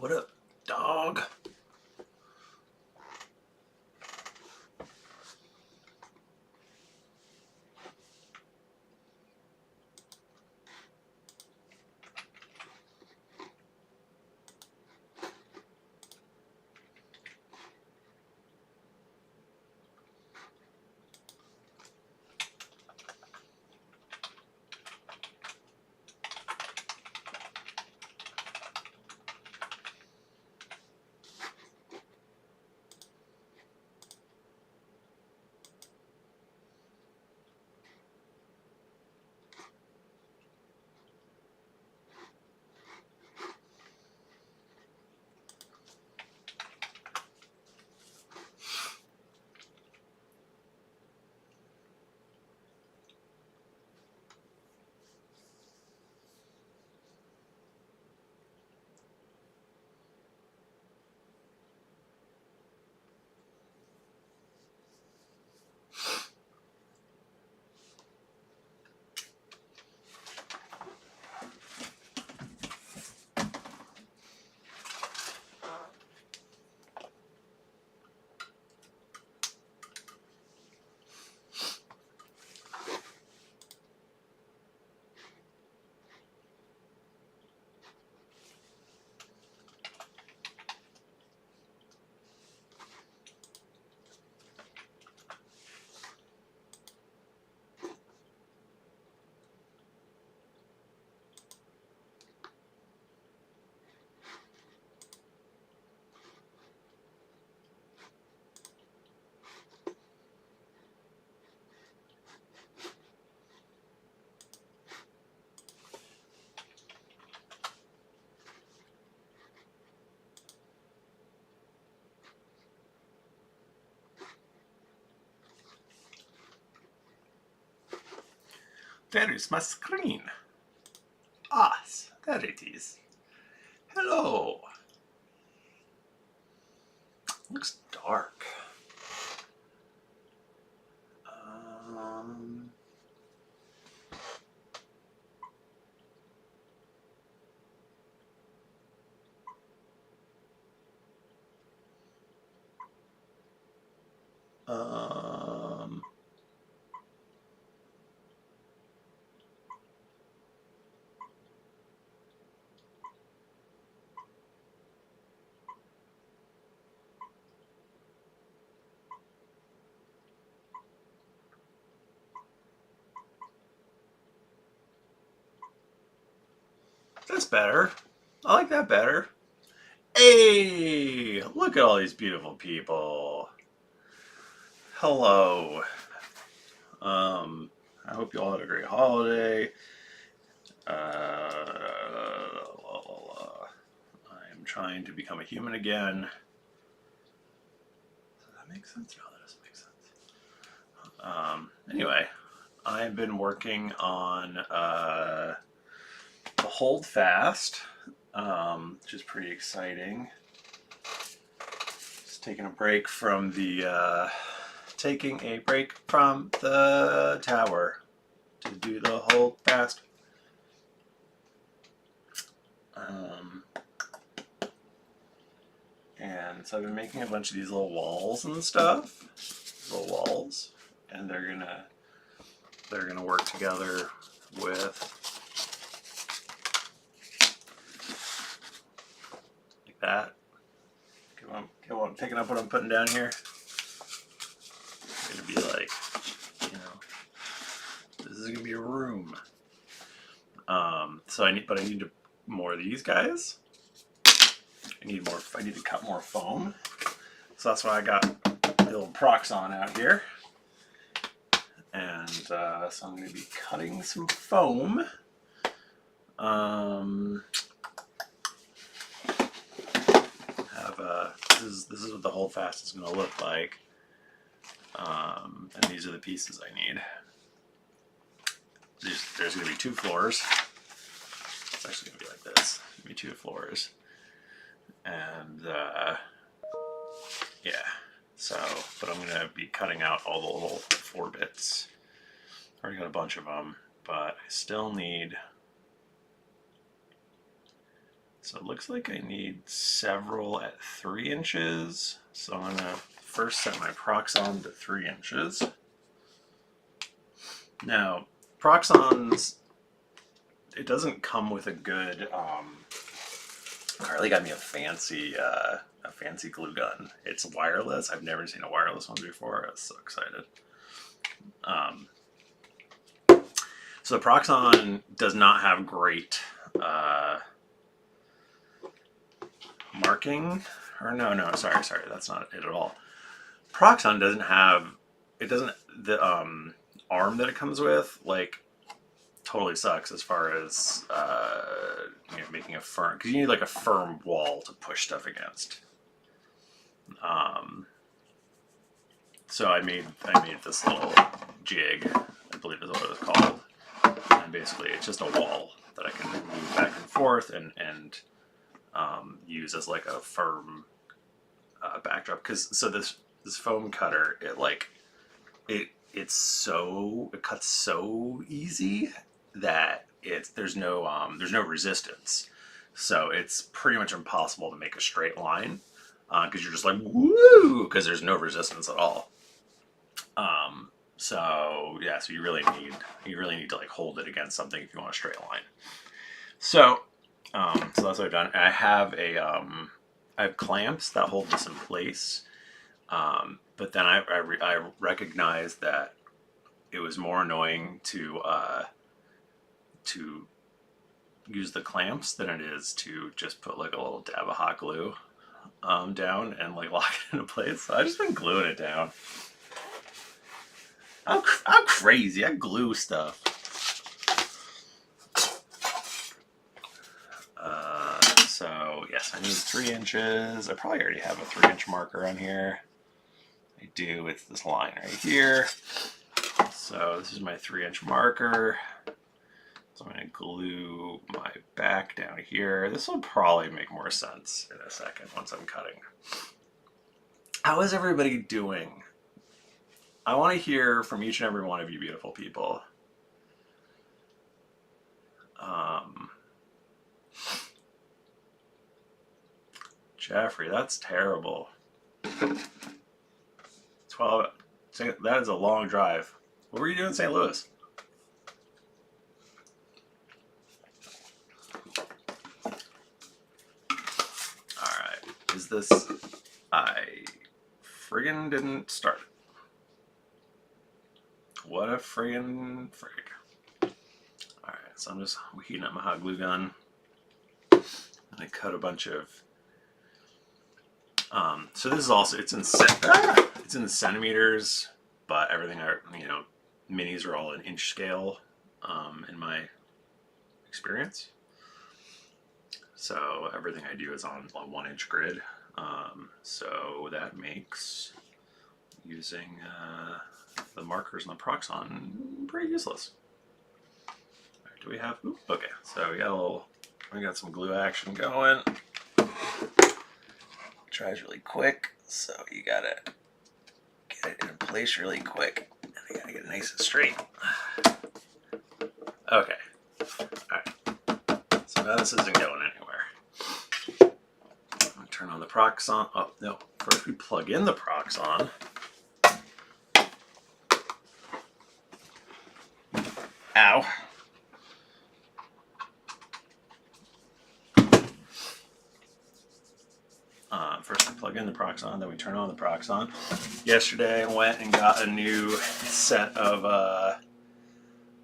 What up, dog? There is my screen. Ah, there it is. Hello. Looks dark. Um, um, that's better. I like that better. Hey, look at all these beautiful people. Hello. I hope you all had a great holiday. I'm trying to become a human again. Does that make sense? No, that doesn't make sense. Anyway, I've been working on the Hold Fast, which is pretty exciting. Just taking a break from the tower to do the Hold Fast. And so I've been making a bunch of these little walls and stuff, and they're gonna work together with like that. Get on picking up what I'm putting down here. It's gonna be like, this is gonna be a room. So I need more of these guys. I need to cut more foam. So that's why I got the little Proxxon out here. And so I'm going to be cutting some foam. This is what the Hold Fast is going to look like. And these are the pieces I need. There's going to be 2 floors. It's actually going to be like this. There's going to be 2 floors. And yeah. So, but I'm going to be cutting out all the little 4 bits. Already got a bunch of them, but I still need So it looks like I need several at 3 inches. So I'm gonna first set my Proxxon to 3 inches. Now, Proxxons, it doesn't come with a good, Carly got me a fancy glue gun. It's wireless. I've never seen a wireless one before. I was so excited. So the Proxxon does not have great marking. Or no, sorry, that's not it at all. Proxxon doesn't have, the arm that it comes with, like, totally sucks as far as making a firm, because you need like a firm wall to push stuff against. So I made this little jig, I believe is what it was called, and basically it's just a wall that I can move back and forth and use as like a firm backdrop. Because so this foam cutter, it cuts so easy that there's no resistance, so it's pretty much impossible to make a straight line because you're just like woo, because there's no resistance at all. So yeah, so you really need to like hold it against something if you want a straight line. So so that's what I've done. I have I have clamps that hold this in place. But then I recognized that it was more annoying to use the clamps than it is to just put like a little dab of hot glue down and like lock it into place. So I've just been gluing it down. I'm crazy. I glue stuff. So yes, I need 3 inches. I probably already have a 3-inch marker on here. I do. It's this line right here. So this is my 3-inch marker. So I'm going to glue my back down here. This will probably make more sense in a second once I'm cutting. How is everybody doing? I want to hear from each and every one of you beautiful people. Jeffrey, that's terrible. 12, that is a long drive. What were you doing in St. Louis? Alright, is this, I friggin' didn't start it. What a friggin' frig. Alright, so I'm just heating up my hot glue gun. And I cut a bunch of, so this is also, it's in centimeters, but everything minis are all an inch scale, in my experience. So everything I do is on a 1-inch grid. So that makes using the markers on the Proxxon pretty useless. Right, do we have? Ooh, okay, so we got some glue action going. Tries really quick, so you gotta get it in place really quick, and you gotta get it nice and straight. Okay, alright, so now this isn't going anywhere. I'm gonna turn on the Proxxon. Oh no, first we plug in the Proxxon. Ow. First we plug in the Proxxon, then we turn on the Proxxon. Yesterday I went and got a new set of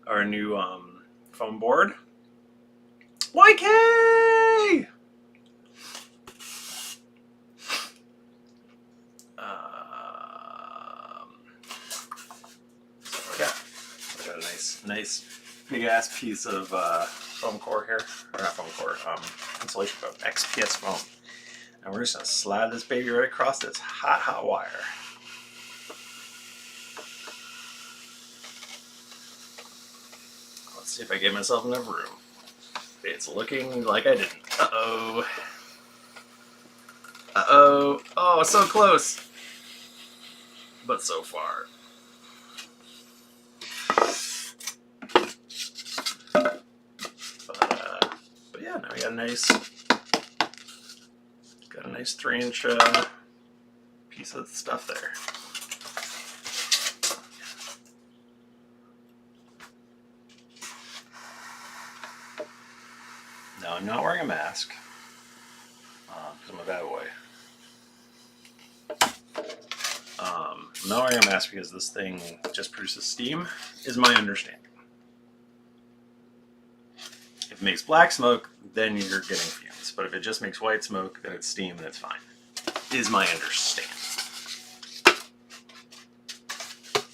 our new foam board. YK! So yeah, I got a nice big ass piece of foam core here, or not foam core, insulation foam, XPS foam. And we're just going to slide this baby right across this hot wire. Let's see if I give myself enough room. It's looking like I didn't. Uh-oh. Uh-oh. Oh, so close. But so far. But yeah, now we got a nice nice 3-inch piece of stuff there. Now I'm not wearing a mask because I'm a bad boy. I'm not wearing a mask because this thing just produces steam, is my understanding. If it makes black smoke, then you're getting fumes. But if it just makes white smoke, then it's steam and it's fine. Is my understanding.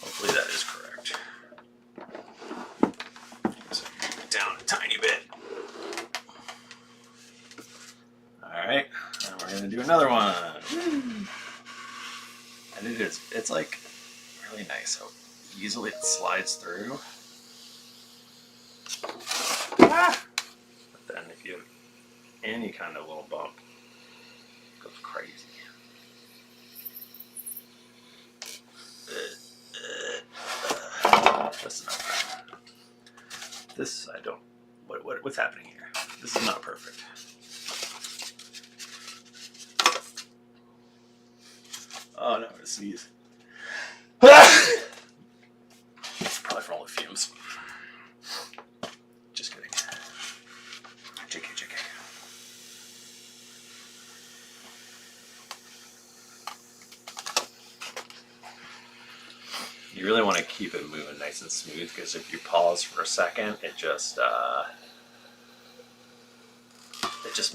Hopefully that is correct. So down a tiny bit. Alright, and we're gonna do another one. And it's like really nice how easily it slides through. But then if you have any kind of little bump, it goes crazy. That's enough. This I don't. What's happening here? This is not perfect. Oh no, I'm gonna sneeze. Probably from all the fumes. Just kidding. JK. You really want to keep it moving nice and smooth because if you pause for a second, it just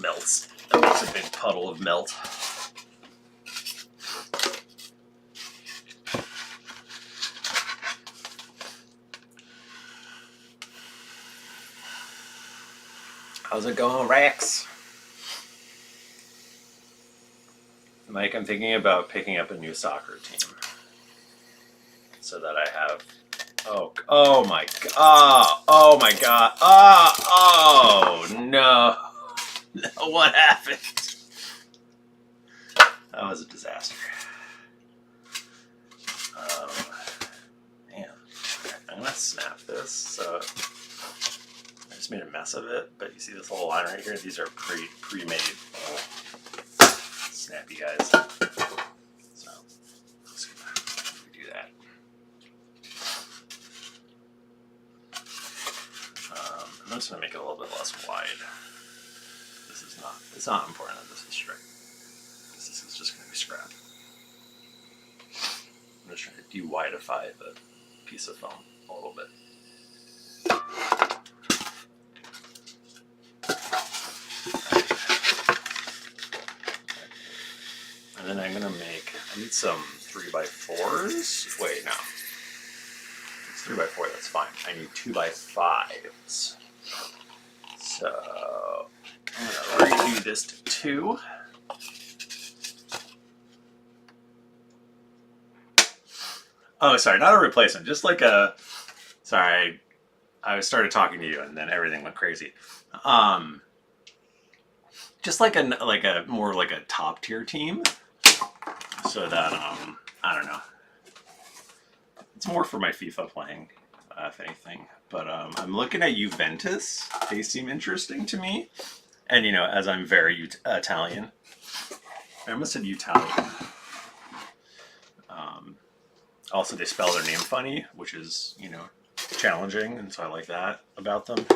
melts. It makes a big puddle of melt. How's it going, Rex? Mike, I'm thinking about picking up a new soccer team so that I have. Oh my god! Oh no! What happened? That was a disaster. Man, I'm gonna snap this. So I just made a mess of it, but you see this little line right here? These are pre-made snappy guys. So let's do that. I'm just gonna make it a little bit less wide. It's not important that this is straight. This is just gonna be scrap. I'm just trying to de-widify the piece of foam a little bit. And then I'm gonna I need some 3x4s. Wait, no. It's 3x4, that's fine. I need 2x5s. So I'm gonna redo this to 2. Oh, sorry, not a replacement, just like a. Sorry, I started talking to you and then everything went crazy. Just like a more like a top tier team, so that I don't know. It's more for my FIFA playing, if anything. But I'm looking at Juventus. They seem interesting to me, and you know, as I'm very Italian, I almost said Italian. Also, they spell their name funny, which is, you know, challenging, and so I like that about them.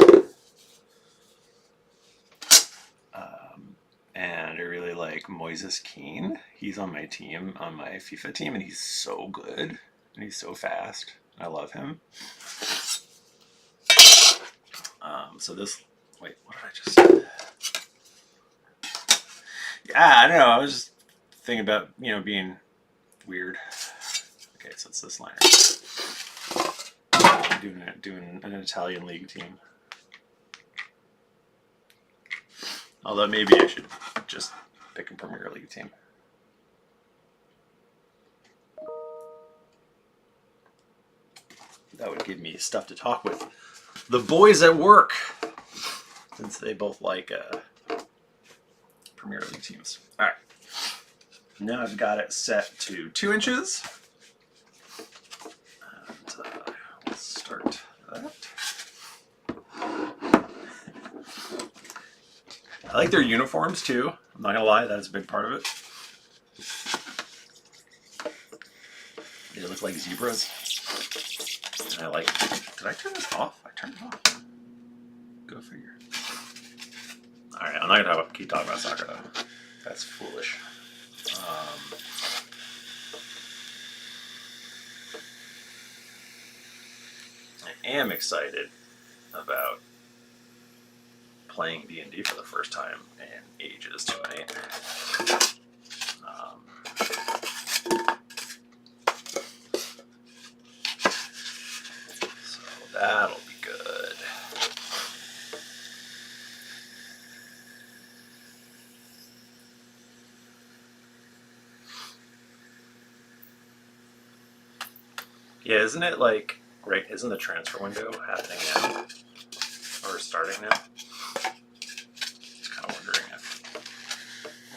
And I really like Moises Kean. He's on my team, on my FIFA team, and he's so good, and he's so fast. I love him. So this, wait, what did I just say? Yeah, I don't know. I was just thinking about, you know, being weird. Okay, so it's this liner. Doing an Italian league team. Although maybe I should just pick a Premier League team. That would give me stuff to talk with the boys at work, since they both like Premier League teams. All right, now I've got it set to 2 inches. And let's start that. I like their uniforms too. I'm not gonna lie, that's a big part of it. They look like zebras. And I like, did I turn this off? I turned it off. Go figure. Alright, I'm not gonna keep talking about soccer though. That's foolish. I am excited about playing D&D for the first time in ages tonight. So that'll be good. Yeah, isn't it like, right, isn't the transfer window happening now? Or starting now? Just kind of wondering if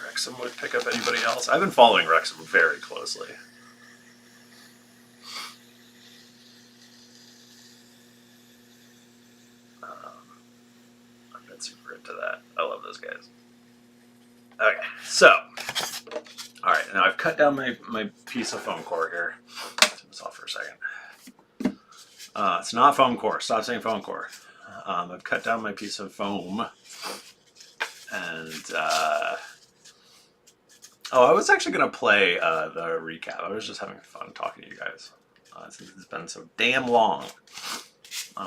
Wrexham would pick up anybody else. I've been following Wrexham very closely. I've been super into that. I love those guys. Okay, so, alright, now I've cut down my piece of foam core here. Turn this off for a second. It's not foam core. Stop saying foam core. I've cut down my piece of foam. And, I was actually going to play the recap. I was just having fun talking to you guys. Since it's been so damn long.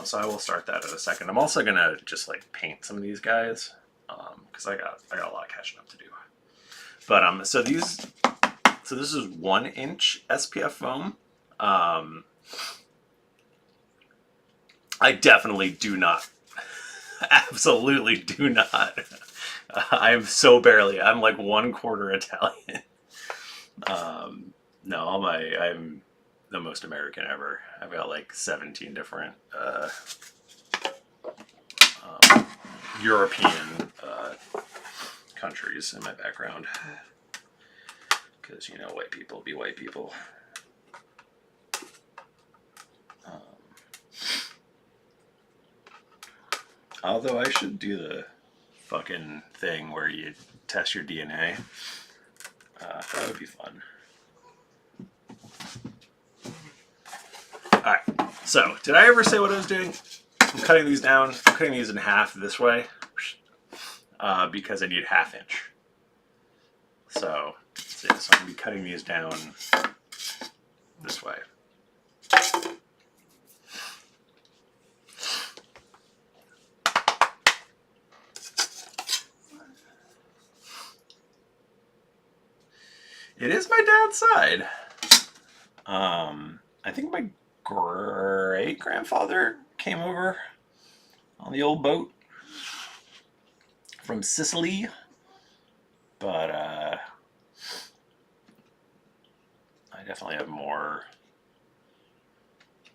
So I will start that in a second. I'm also going to just like paint some of these guys. Because I got a lot of catching up to do. But, so this is 1-inch SPF foam. I definitely do not, absolutely do not. I'm so barely, I'm like 1/4 Italian. No, I'm the most American ever. I've got like 17 different European countries in my background. Because, you know, white people be white people. Although I should do the fucking thing where you test your DNA. That would be fun. Alright, so did I ever say what I was doing? I'm cutting these down. I'm cutting these in half this way. Because I need 1/2 inch. So, so I'm going to be cutting these down this way. It is my dad's side. I think my great-grandfather came over on the old boat from Sicily. But, I definitely have more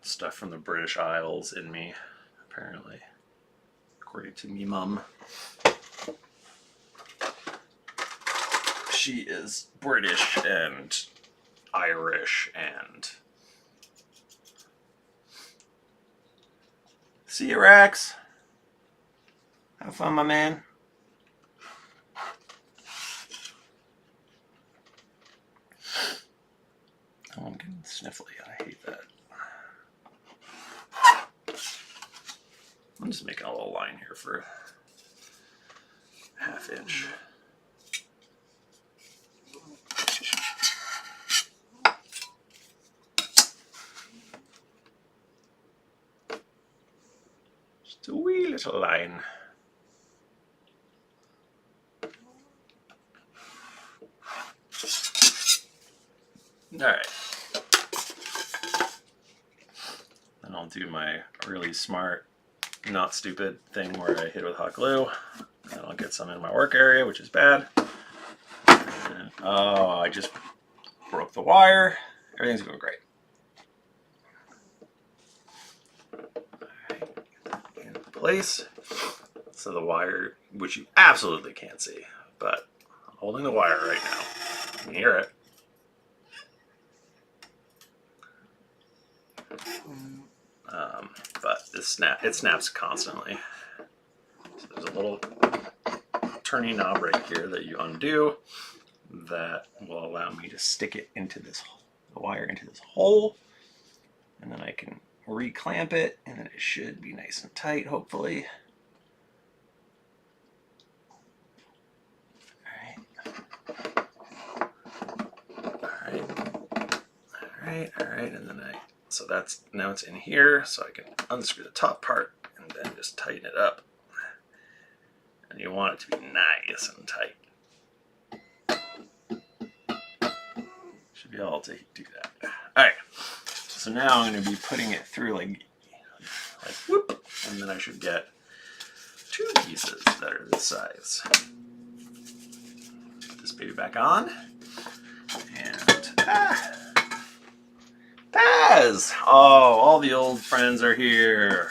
stuff from the British Isles in me, apparently, according to me mum. She is British and Irish and... See you, Rex. Have fun, my man. Oh, I'm getting sniffly. I hate that. I'm just making a little line here for 1/2 inch. Just a wee little line. Alright. Then I'll do my really smart, not stupid thing where I hit it with hot glue. And I'll get some in my work area, which is bad. And, oh, I just broke the wire. Everything's going great. In place. So the wire, which you absolutely can't see, but I'm holding the wire right now. You can hear it. But it snaps constantly. So there's a little turning knob right here that you undo that will allow me to stick it into the wire into this hole, and then I can reclamp it, and then it should be nice and tight, hopefully. All right, and then so now it's in here, so I can unscrew the top part and then just tighten it up. And you want it to be nice and tight. Should be able to do that. All right, so now I'm going to be putting it through like whoop, and then I should get 2 pieces that are this size. Put this baby back on, and Taz! Oh, all the old friends are here.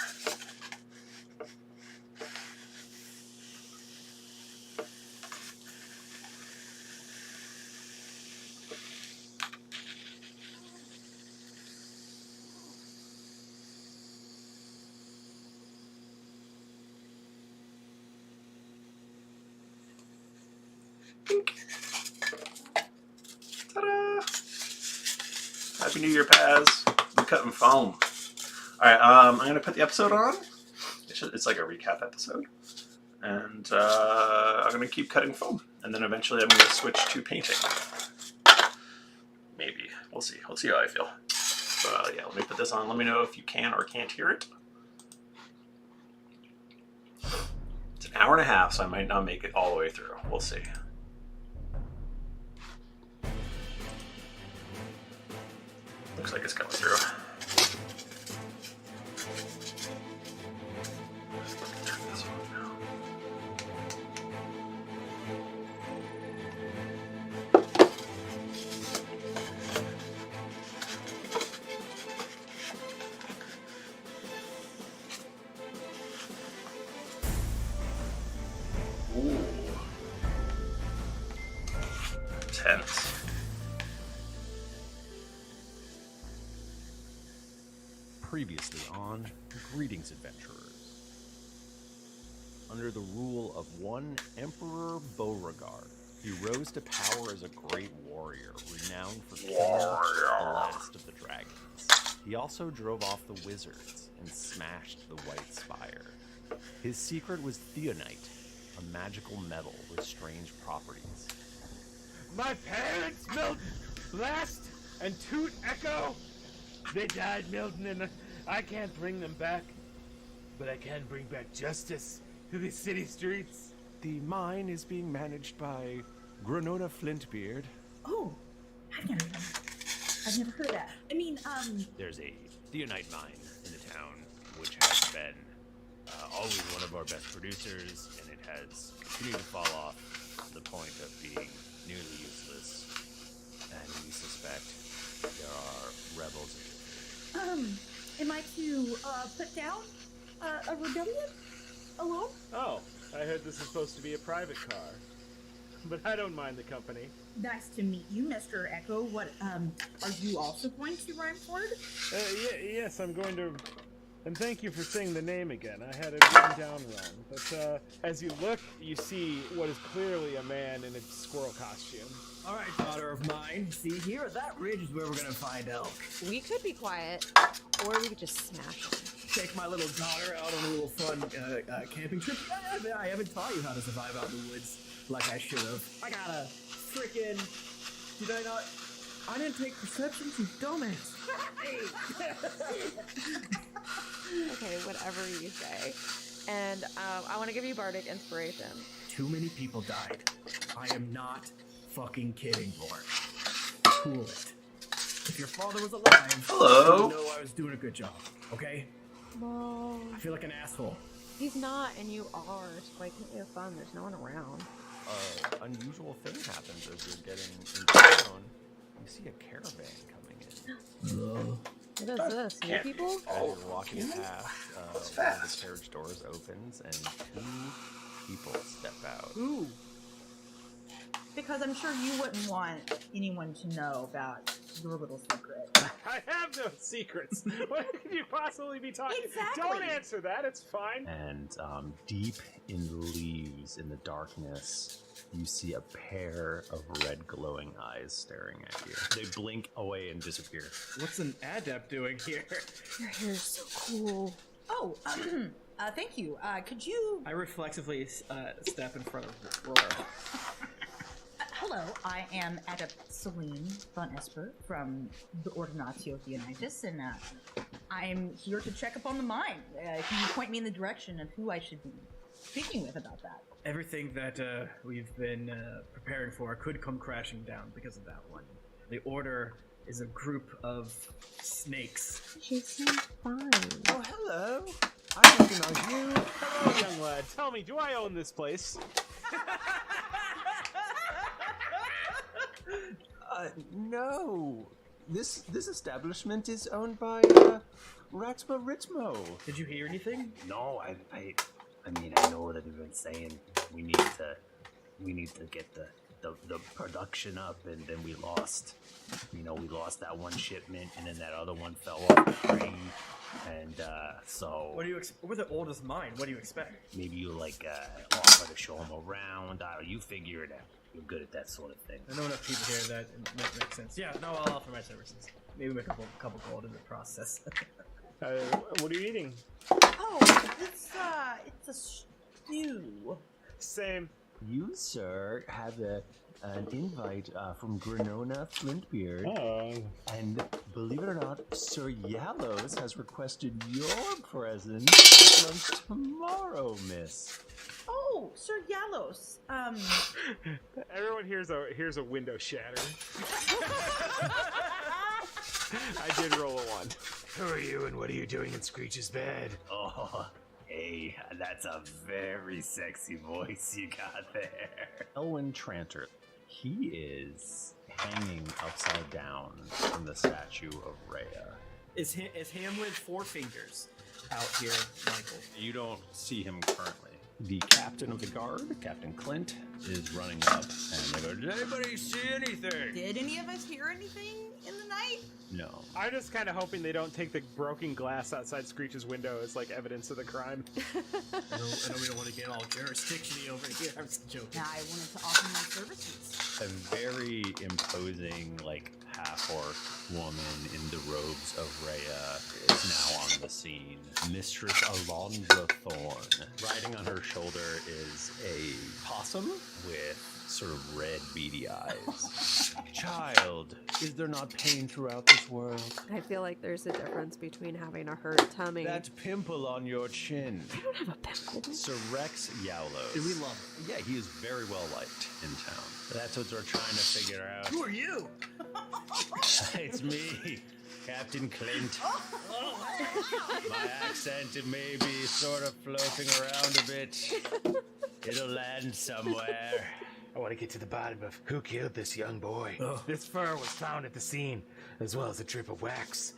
Ta-da! Happy New Year, Paz. I'm cutting foam. Alright, I'm going to put the episode on. It's like a recap episode. And I'm going to keep cutting foam. And then eventually I'm going to switch to painting. Maybe. We'll see. We'll see how I feel. So yeah, let me put this on. Let me know if you can or can't hear it. It's an hour and a half, so I might not make it all the way through. We'll see. Looks like it's coming through. Turn this on now. Ooh. Tense. Previously on Greetings, Adventurers. Under the rule of one Emperor Beauregard, he rose to power as a great warrior, renowned for killing the last of the dragons. He also drove off the wizards and smashed the White Spire. His secret was Theonite, a magical metal with strange properties. My parents, Milton, Blast, and Toot Echo, they died, Milton, and I can't bring them back. But I can bring back justice to the city streets. The mine is being managed by Granona Flintbeard. Oh, I've never heard that. I mean, There's a Theonite mine in the town, which has been always one of our best producers, and it has continued to fall off to the point of being nearly useless. And we suspect there are rebels. am I to put down a rebellion alone? Oh, I heard this is supposed to be a private car. But I don't mind the company. Nice to meet you, Mr. Echo. What, are you also going to Rhymeford? Yes, I'm going to... And thank you for saying the name again. I had it written down wrong. But as you look, you see what is clearly a man in a squirrel costume. All right, daughter of mine. See, here at that ridge is where we're gonna find elk. We could be quiet, or we could just smash them. Take my little daughter out on a little fun camping trip. I haven't taught you how to survive out in the woods like I should have. I got a freaking... Did I not... I didn't take perception, you dumbass. Okay, whatever you say. And I want to give you bardic inspiration. Too many people died. I am not fucking kidding, Lord. Cool it. If your father was alive, Hello. you would know I was doing a good job, okay? Well, I feel like an asshole. he's not, and you are. So why can't you have fun? There's no one around. Unusual thing happens as you're getting into town. You see a caravan coming in. What is this? New people? As you're walking past, one of the carriage doors opens and 2 people step out. Ooh. Because I'm sure you wouldn't want anyone to know about your little secret. I have no secrets. What could you possibly be talking? Exactly. Don't answer that. It's fine. And deep in the leaves, in the darkness, you see a pair of red glowing eyes staring at you. They blink away and disappear. What's an adept doing here? Your hair is so cool. Oh, thank you. Could you... I reflexively step in front of Roar. Hello, I am Adept Celine von Esper from the Ordinatio Theonitis, and I'm here to check up on the mine. Can you point me in the direction of who I should be speaking with about that? Everything that we've been preparing for could come crashing down because of that one. The Order is a group of snakes. She seems fine. Oh, hello. I recognize you. Hello, young lad. Tell me, do I own this place? No. This establishment is owned by Ratsma Ritmo. Did you hear anything? No, I mean, I know that we've been saying we need to get the production up, and then we lost that one shipment, and then that other one fell off the train, and so. What do you we're the oldest mine. What do you expect? Maybe you offer to show them around. You figure it out. You're good at that sort of thing. I know enough people here that it makes sense. Yeah, no, I'll offer my services. Maybe make a couple gold in the process. What are you eating? Oh, it's a stew. Same. You, sir, have an invite from Granona Flintbeard. Oh. And believe it or not, Sir Yallows has requested your presence at lunch tomorrow, miss. Oh, Sir Yallows. Everyone hears a window shatter. I did roll a 1. Who are you and what are you doing in Screech's bed? Oh, hey, that's a very sexy voice you got there. Elwyn Tranter. He is hanging upside down from the statue of Rhea. Is him with 4 fingers out here, Michael? You don't see him currently. The captain of the guard, Captain Clint, is running up, and they go, "Did anybody see anything?" Did any of us hear anything in the night? No. I'm just kind of hoping they don't take the broken glass outside Screech's window as like evidence of the crime. I know we don't want to get all jurisdiction-y over here. I'm just joking. I wanted to offer my services. A very imposing, half-orc woman in the robes of Rhea is now on the scene. Mistress Alondra Thorne. Riding on her shoulder is a possum with sort of red, beady eyes. Child, is there not pain throughout this world? I feel like there's a difference between having a hurt tummy. That pimple on your chin. I don't have a pimple. Sir Rex Yowlows. Do we love him? Yeah, he is very well liked in town. That's what we're trying to figure out. Who are you? It's me, Captain Clint. My accent may be sort of floating around a bit. It'll land somewhere. I want to get to the bottom of who killed this young boy. This fur was found at the scene, as well as a drip of wax.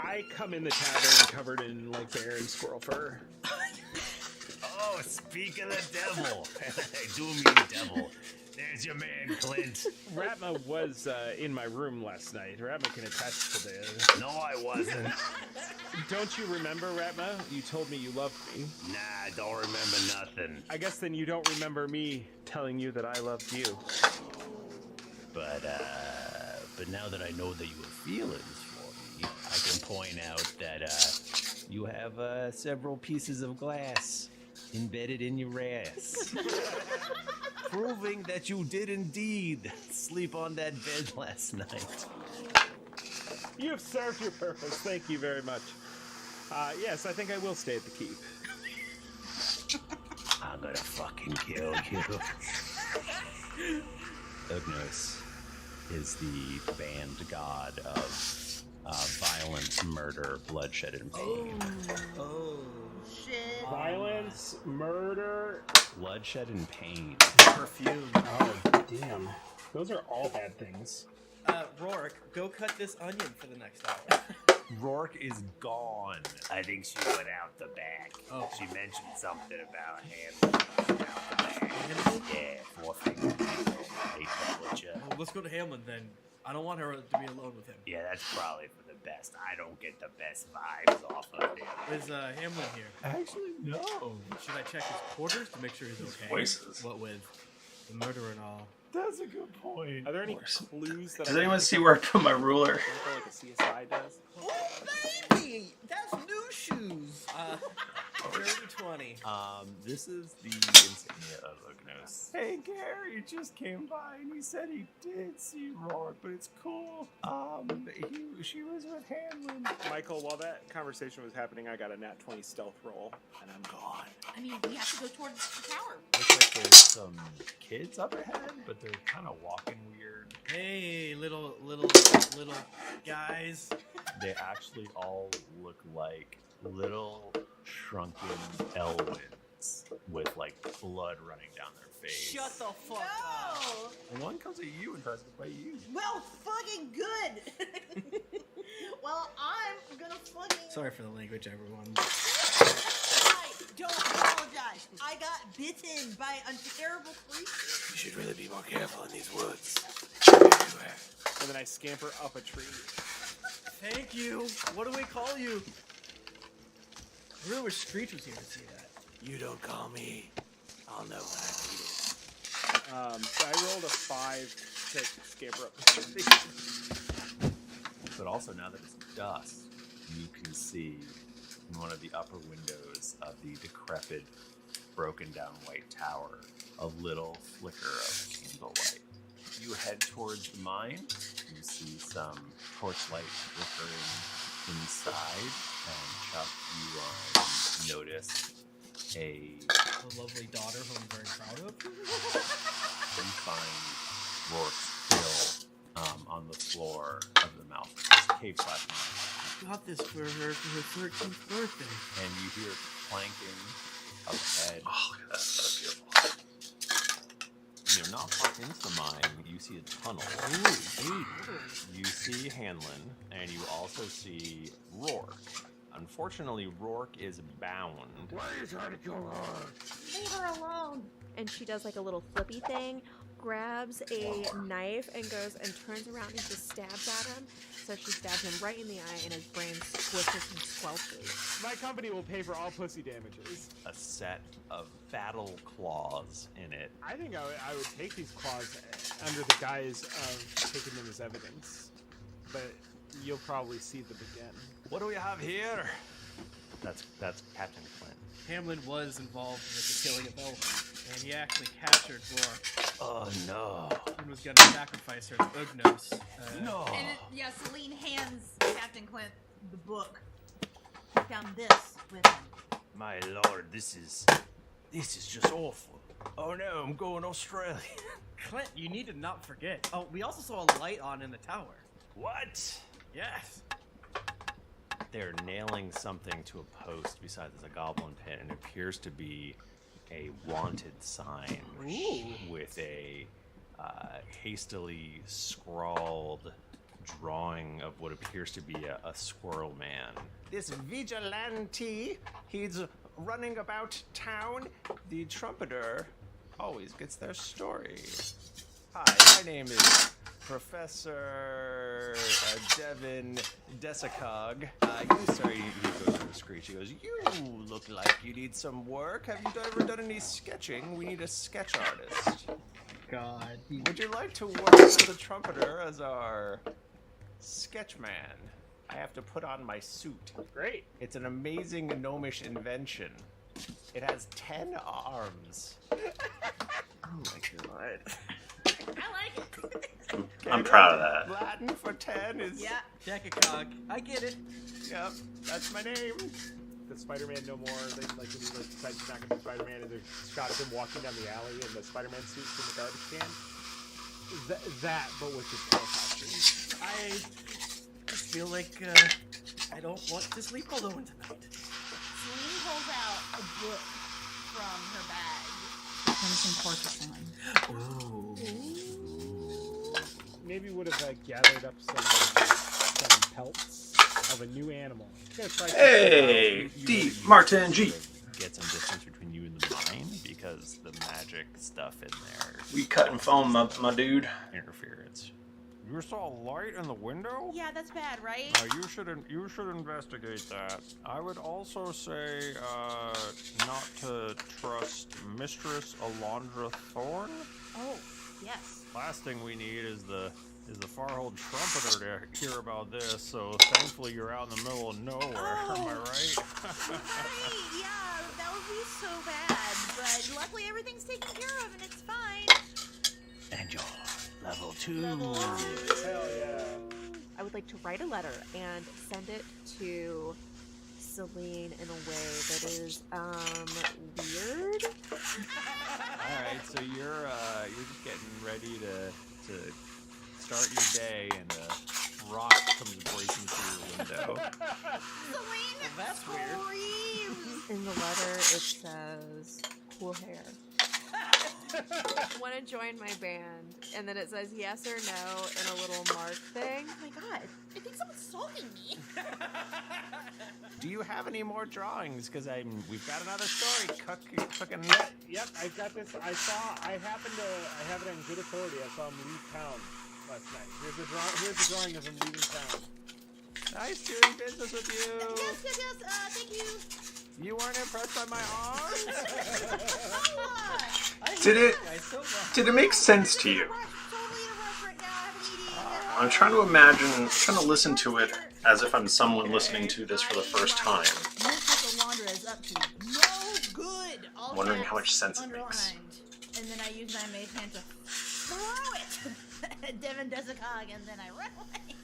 I come in the tavern covered in bear and squirrel fur. Oh, speak of the devil. I do mean devil. There's your man, Clint. Ratma was in my room last night. Ratma can attest to this. No, I wasn't. Don't you remember, Ratma? You told me you loved me. Nah, I don't remember nothing. I guess then you don't remember me telling you that I loved you. But now that I know that you have feelings for me, I can point out that you have several pieces of glass embedded in your ass. Proving that you did indeed sleep on that bed last night. You have served your purpose. Thank you very much. Yes, I think I will stay at the keep. I'm gonna fucking kill you. Ugnos is the banned god of violence, murder, bloodshed, and pain. Oh, shit. Violence, murder. Bloodshed and pain. Perfume. Oh, damn. Those are all bad things. Rourke, go cut this onion for the next hour. Rourke is gone. I think she went out the back. Oh. She mentioned something about hands out the back. Yeah, 4 fingers. hate to put you. Well, let's go to Hamlin then. I don't want her to be alone with him. Yeah, that's probably for the best. I don't get the best vibes off of him. Is Hamlin here? Actually, no. Should I check his quarters to make sure he's okay? Voices. What with the murder and all? That's a good point. Are there any clues that Does anyone see where I put my ruler? like a CSI does? Oh, baby! That's new shoes! 30-20. This is the insignia of Ognos. Hey, Gary just came by and he said he did see Rourke, but it's cool. She was with Hamlin. Michael, while that conversation was happening, I got a nat 20 stealth roll, and I'm gone. I mean, we have to go towards the tower. Looks like there's some kids up ahead, but they're kind of walking weird. Hey, little guys. They actually all look like little shrunken Elwins with like blood running down their face. Shut the fuck up. No! And one comes at you and tries to fight you. Well, fucking good! Well, I'm gonna fucking... Sorry for the language, everyone. I don't apologize. I got bitten by a terrible creature. You should really be more careful in these woods. And then I scamper up a tree. Thank you. What do we call you? I really wish Screech was here to see that. You don't call me. I'll know when I need it. So I rolled a 5 to scamper up the tree. But also, now that it's dusk, you can see in one of the upper windows of the decrepit, broken down white tower a little flicker of candlelight. You head towards the mine. You see some torchlight flickering inside, and Chuck, you notice a lovely daughter who I'm very proud of. You find Rourke still on the floor of the mouth cave /mouth. Got this for her 13th birthday. And you hear clanking up ahead. Oh, look at that. That's beautiful. You're not far into the mine. You see a tunnel. You see Hanlon, and you also see Rourke. Unfortunately, Rourke is bound. Why are you trying to kill her? Leave her alone. And she does like a little flippy thing, grabs a knife and goes and turns around and just stabs at him. So she stabs him right in the eye, and his brain squishes and squelches. My company will pay for all pussy damages. A set of battle claws in it. I think I would take these claws under the guise of taking them as evidence. But you'll probably see them again. What do we have here? That's Captain Clint. Hamlin was involved with the killing of Elwin, and he actually captured Rourke Oh no. and was going to sacrifice her to Ugnos. No. And Celine hands Captain Clint the book. Found this with him. My lord, this is just awful. Oh no, I'm going Australia. Clint, you need to not forget. Oh, we also saw a light on in the tower. What? Yes. They're nailing something to a post beside a goblin pit, and it appears to be a wanted sign with a hastily scrawled drawing of what appears to be a squirrel man. This vigilante, he's running about town. The trumpeter always gets their story. Hi, my name is Professor Devin Desicog. He goes to the Screech. He goes, you look like you need some work. Have you ever done any sketching? We need a sketch artist. God. Would you like to work for the trumpeter as our sketch man? I have to put on my suit. Great. It's an amazing gnomish invention. It has 10 arms. Oh my god. I like it. I'm proud of that. Latin for 10 is... Yeah. Decacog. I get it. Yep, that's my name. The Spider-Man No More, they, like when he like, decides he's not going to be Spider-Man, and there's a shot of him walking down the alley and the Spider-Man suit's in the garbage can. That, but with his tail costume. I feel like I don't want to sleep alone tonight. Celine pulls out a book from her bag. And some porcelain. Ooh. Maybe would have gathered up some pelts of a new animal. Hey, D. Martin G. Get some distance between you and the mine because because the magic stuff in there We cutting foam, my dude. interference. You saw a light in the window? Yeah, that's bad, right? You should investigate that. I would also say not to trust Mistress Alondra Thorne. Oh, yes. Last thing we need is the Farhold trumpeter to hear about this. So thankfully you're out in the middle of nowhere. Am I right? Right, yeah, that would be so bad. But luckily everything's taken care of and it's fine. And you're level 2. Hell yeah. I would like to write a letter and send it to Celine in a way that is weird. All right, so you're just getting ready to start your day, and a rock comes breaking through your window. Celine, that's weird. screams. In the letter, it says, "Cool hair." Want to join my band? And then it says yes or no in a little mark thing. Oh my god, I think someone's stalking me. Do you have any more drawings? Because we've got another story cooking. Yep, I've got this. I have it on good authority. I saw him leave town last night. Here's the drawing of him leaving town. Nice doing business with you. Yes, thank you. You weren't impressed by my arms? Did it make sense to you? I'm trying to imagine, trying to listen to it as if I'm someone listening to this for the first time. Mistress Alondra is up to no good. All Wondering caps how much sense it makes. underlined. And then I use my mage hand to throw it. Devin does a cog and then I run away.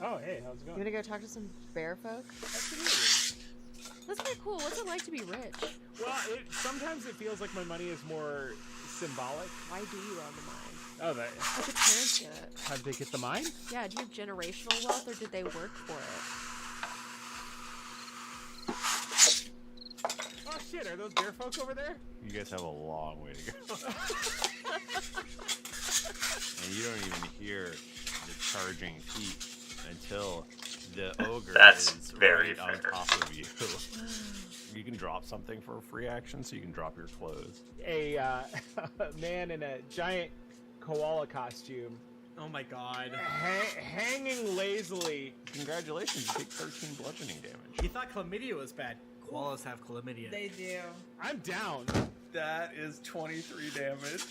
Oh, hey, how's it You going? wanna go talk to some bear folk? Absolutely. That's pretty cool. What's it like to be rich? Well, sometimes it feels like my money is more symbolic. Why do you own the mine? Oh, that. How'd your parents get it? How'd they get the mine? Yeah, do you have generational wealth or did they work for it? Oh shit, are those bear folk over there? You guys have a long way to go. And you don't even hear the charging feet until the ogre That's is very right on fair. top of you. You can drop something for a free action, so you can drop your clothes. A man in a giant koala costume, Oh my god. hanging lazily. Congratulations, you take 13 bludgeoning damage. You thought chlamydia was bad. Koalas have chlamydia. They do. I'm down. That is 23 damage.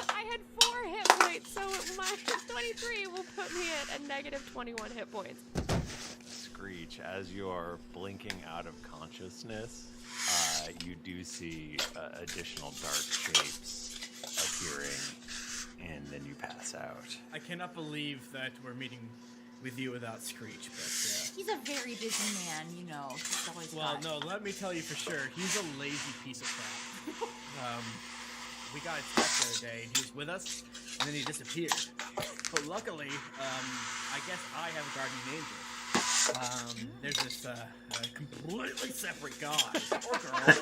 I had 4 hit points, so my 23 will put me at a negative 21 hit points. Screech, as you are blinking out of consciousness, you do see additional dark shapes appearing, and then you pass out. I cannot believe that we're meeting with you without Screech, but He's a very busy man, you know. He's always well, got- no, let me tell you for sure, he's a lazy piece of crap. We got attacked the other day, and he was with us, and then he disappeared. But luckily, I guess I have a guardian angel. There's this completely separate guy, or girl, or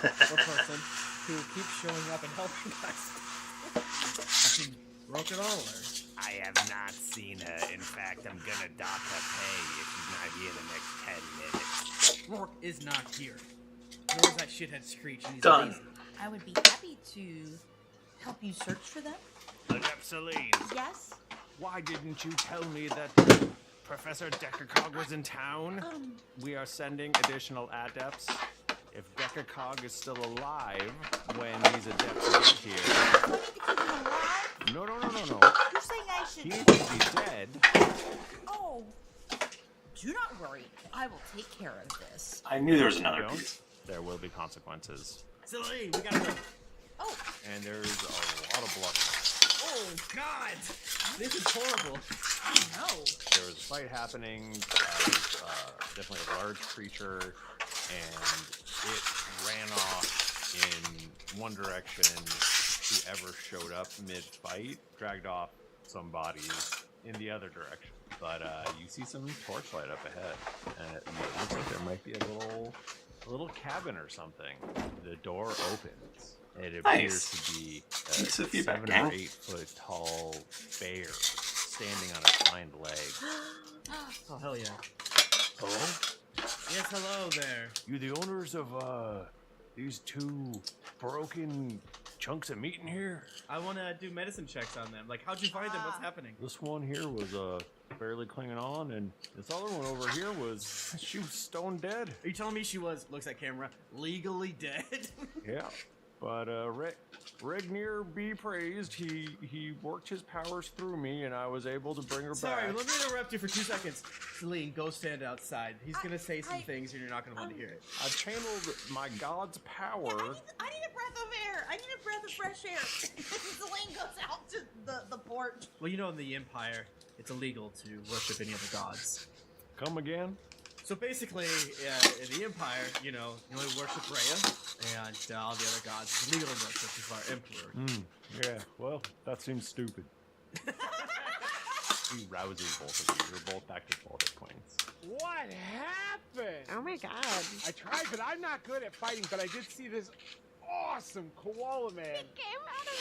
person, who keeps showing up and helping us. I can rock it all, or... I have not seen her. In fact, I'm gonna dock her pay if she's not here the next 10 minutes. Rourke is not here. Nor is that shithead Screech, and he's Done. lazy. I would be happy to help you search for them. Celine, Yes? Why didn't you tell me that Professor Decacog was in town? We are sending additional adepts. If Decacog is still alive when these adepts get here... I need to keep them alive? No. You're saying I should... He should be dead. Oh, do not worry. I will take care of this. I knew there was another Don't. piece. There will be consequences. Celine, we gotta go. Oh, And there's a lot of blood. Oh, God! This is horrible. no. There was a fight happening, definitely a large creature, and it ran off in one direction. Whoever showed up mid-fight dragged off some bodies in the other direction. But you see some torchlight up ahead, and it looks like there might be a little cabin or something. The door opens. It appears Nice. to be Piece a of feedback, 7 or gang. 8 foot tall bear standing on its hind legs. Oh, hell yeah. Hello? Yes, hello there. You the owners of these two broken chunks of meat in here? I want to do medicine checks on them. Like, how'd you find them? What's happening? This one here was barely clinging on, and this other one over here she was stone dead. Are you telling me she was, looks at camera, legally dead? Yeah, but Regnier be praised. He worked his powers through me, and I was able to bring her Sorry, back. let me interrupt you for 2 seconds. Celine, go stand outside. He's gonna say some things, and you're not gonna want to hear it. I channeled my god's power. I need a breath of air. I need a breath of fresh air. Celine goes out to the porch. Well, you know, in the Empire, it's illegal to worship any other gods. Come again? So basically, in the Empire, you only worship Rhea, and all the other gods it's illegal to worship is our Emperor. Yeah, well, that seems stupid. He rouses both of you. You're both back to full hit points. What happened? Oh my god. I tried, but I'm not good at fighting. But I did see this awesome koala man. It came out of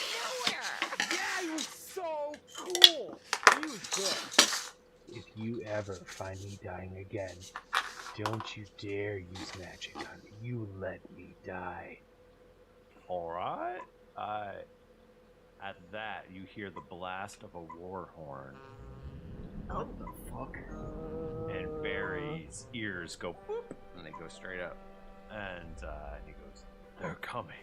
nowhere. Yeah, he was so cool. He was good. If you ever find me dying again, don't you dare use magic on me. You let me die. Alright. At that, you hear the blast of a war horn. What the fuck? And Barry's ears go boop, and they go straight up. And he goes, "They're coming."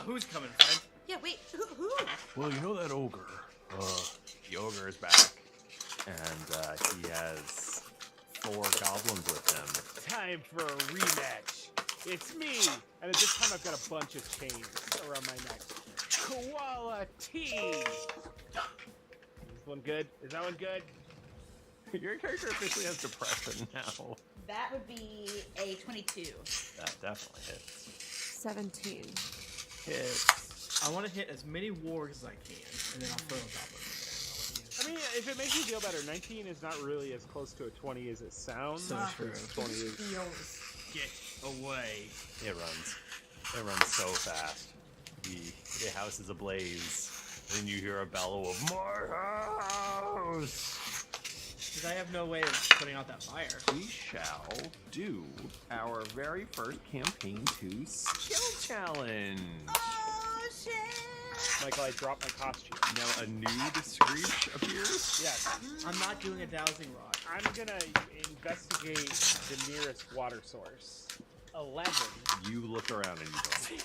Who's coming, friend? Yeah, wait, who? Well, you know that ogre. The ogre is back, and he has 4 goblins with him. Time for a rematch. It's me, and at this time I've got a bunch of chains around my neck. Koala T. Is this one good? Is that one good? Your character officially has depression now. That would be a 22. That definitely hits. 17. Hits. I want to hit as many wargs as I can, and then I'll throw a goblin in I mean, if it makes you feel better, 19 is not really as close to a 20 as it sounds. So true. 20 is. Feels. Get away. It runs. It runs so fast. The house is ablaze. Then you hear a bellow of "My house!" Because I have no way of putting out that fire. We shall do our very first campaign 2 skill challenge. Oh, shit! Michael, I dropped my costume. Now a nude Screech appears. Yes. I'm not doing a dowsing rod. I'm gonna investigate the nearest water source. 11. You look around and you don't see.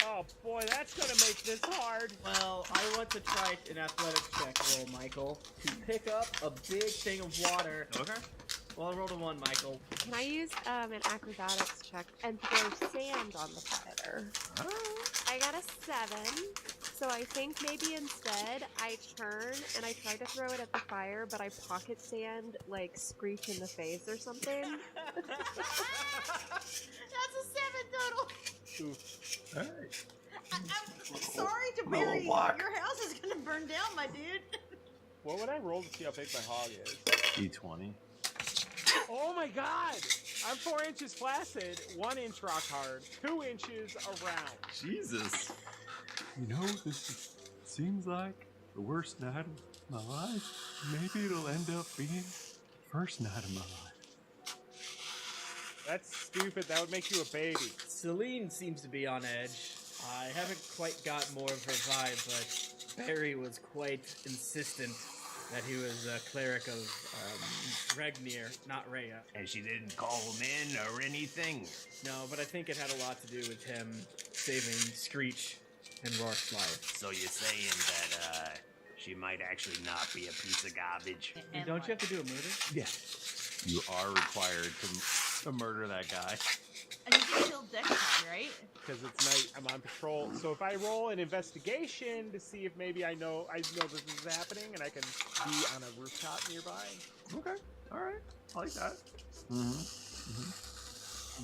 Oh boy, that's gonna make this hard. Well, I want to try an athletics check roll, Michael, to pick up a big thing of water. Okay. Well, I rolled a 1, Michael. Can I use an acrobatics check and throw sand on the fire? I got a 7, so I think maybe instead I turn and I try to throw it at the fire, but I pocket sand like Screech in the face or something. That's a 7 total. Oof. Alright. I'm sorry to Roll a Barry. block. Your house is gonna burn down, my dude. What would I roll to see how big my hog is? D20. Oh my god! I'm 4 inches flaccid, 1 inch rock hard, 2 inches around. Jesus. You know, this seems like the worst night of my life. Maybe it'll end up being the first night of my life. That's stupid. That would make you a baby. Celine seems to be on edge. I haven't quite got more of her vibe, but Barry was quite insistent that he was a cleric of Regnier, not Rhea. And she didn't call him in or anything. No, but I think it had a lot to do with him saving Screech and Rourke's life. So you're saying that she might actually not be a piece of garbage? And don't you have to do a murder? Yeah. You are required to murder that guy. And you can kill Dexter, right? Because it's night, I'm on patrol. So if I roll an investigation to see if maybe I know this is happening and I can be on a rooftop nearby. Okay. Alright. I like that.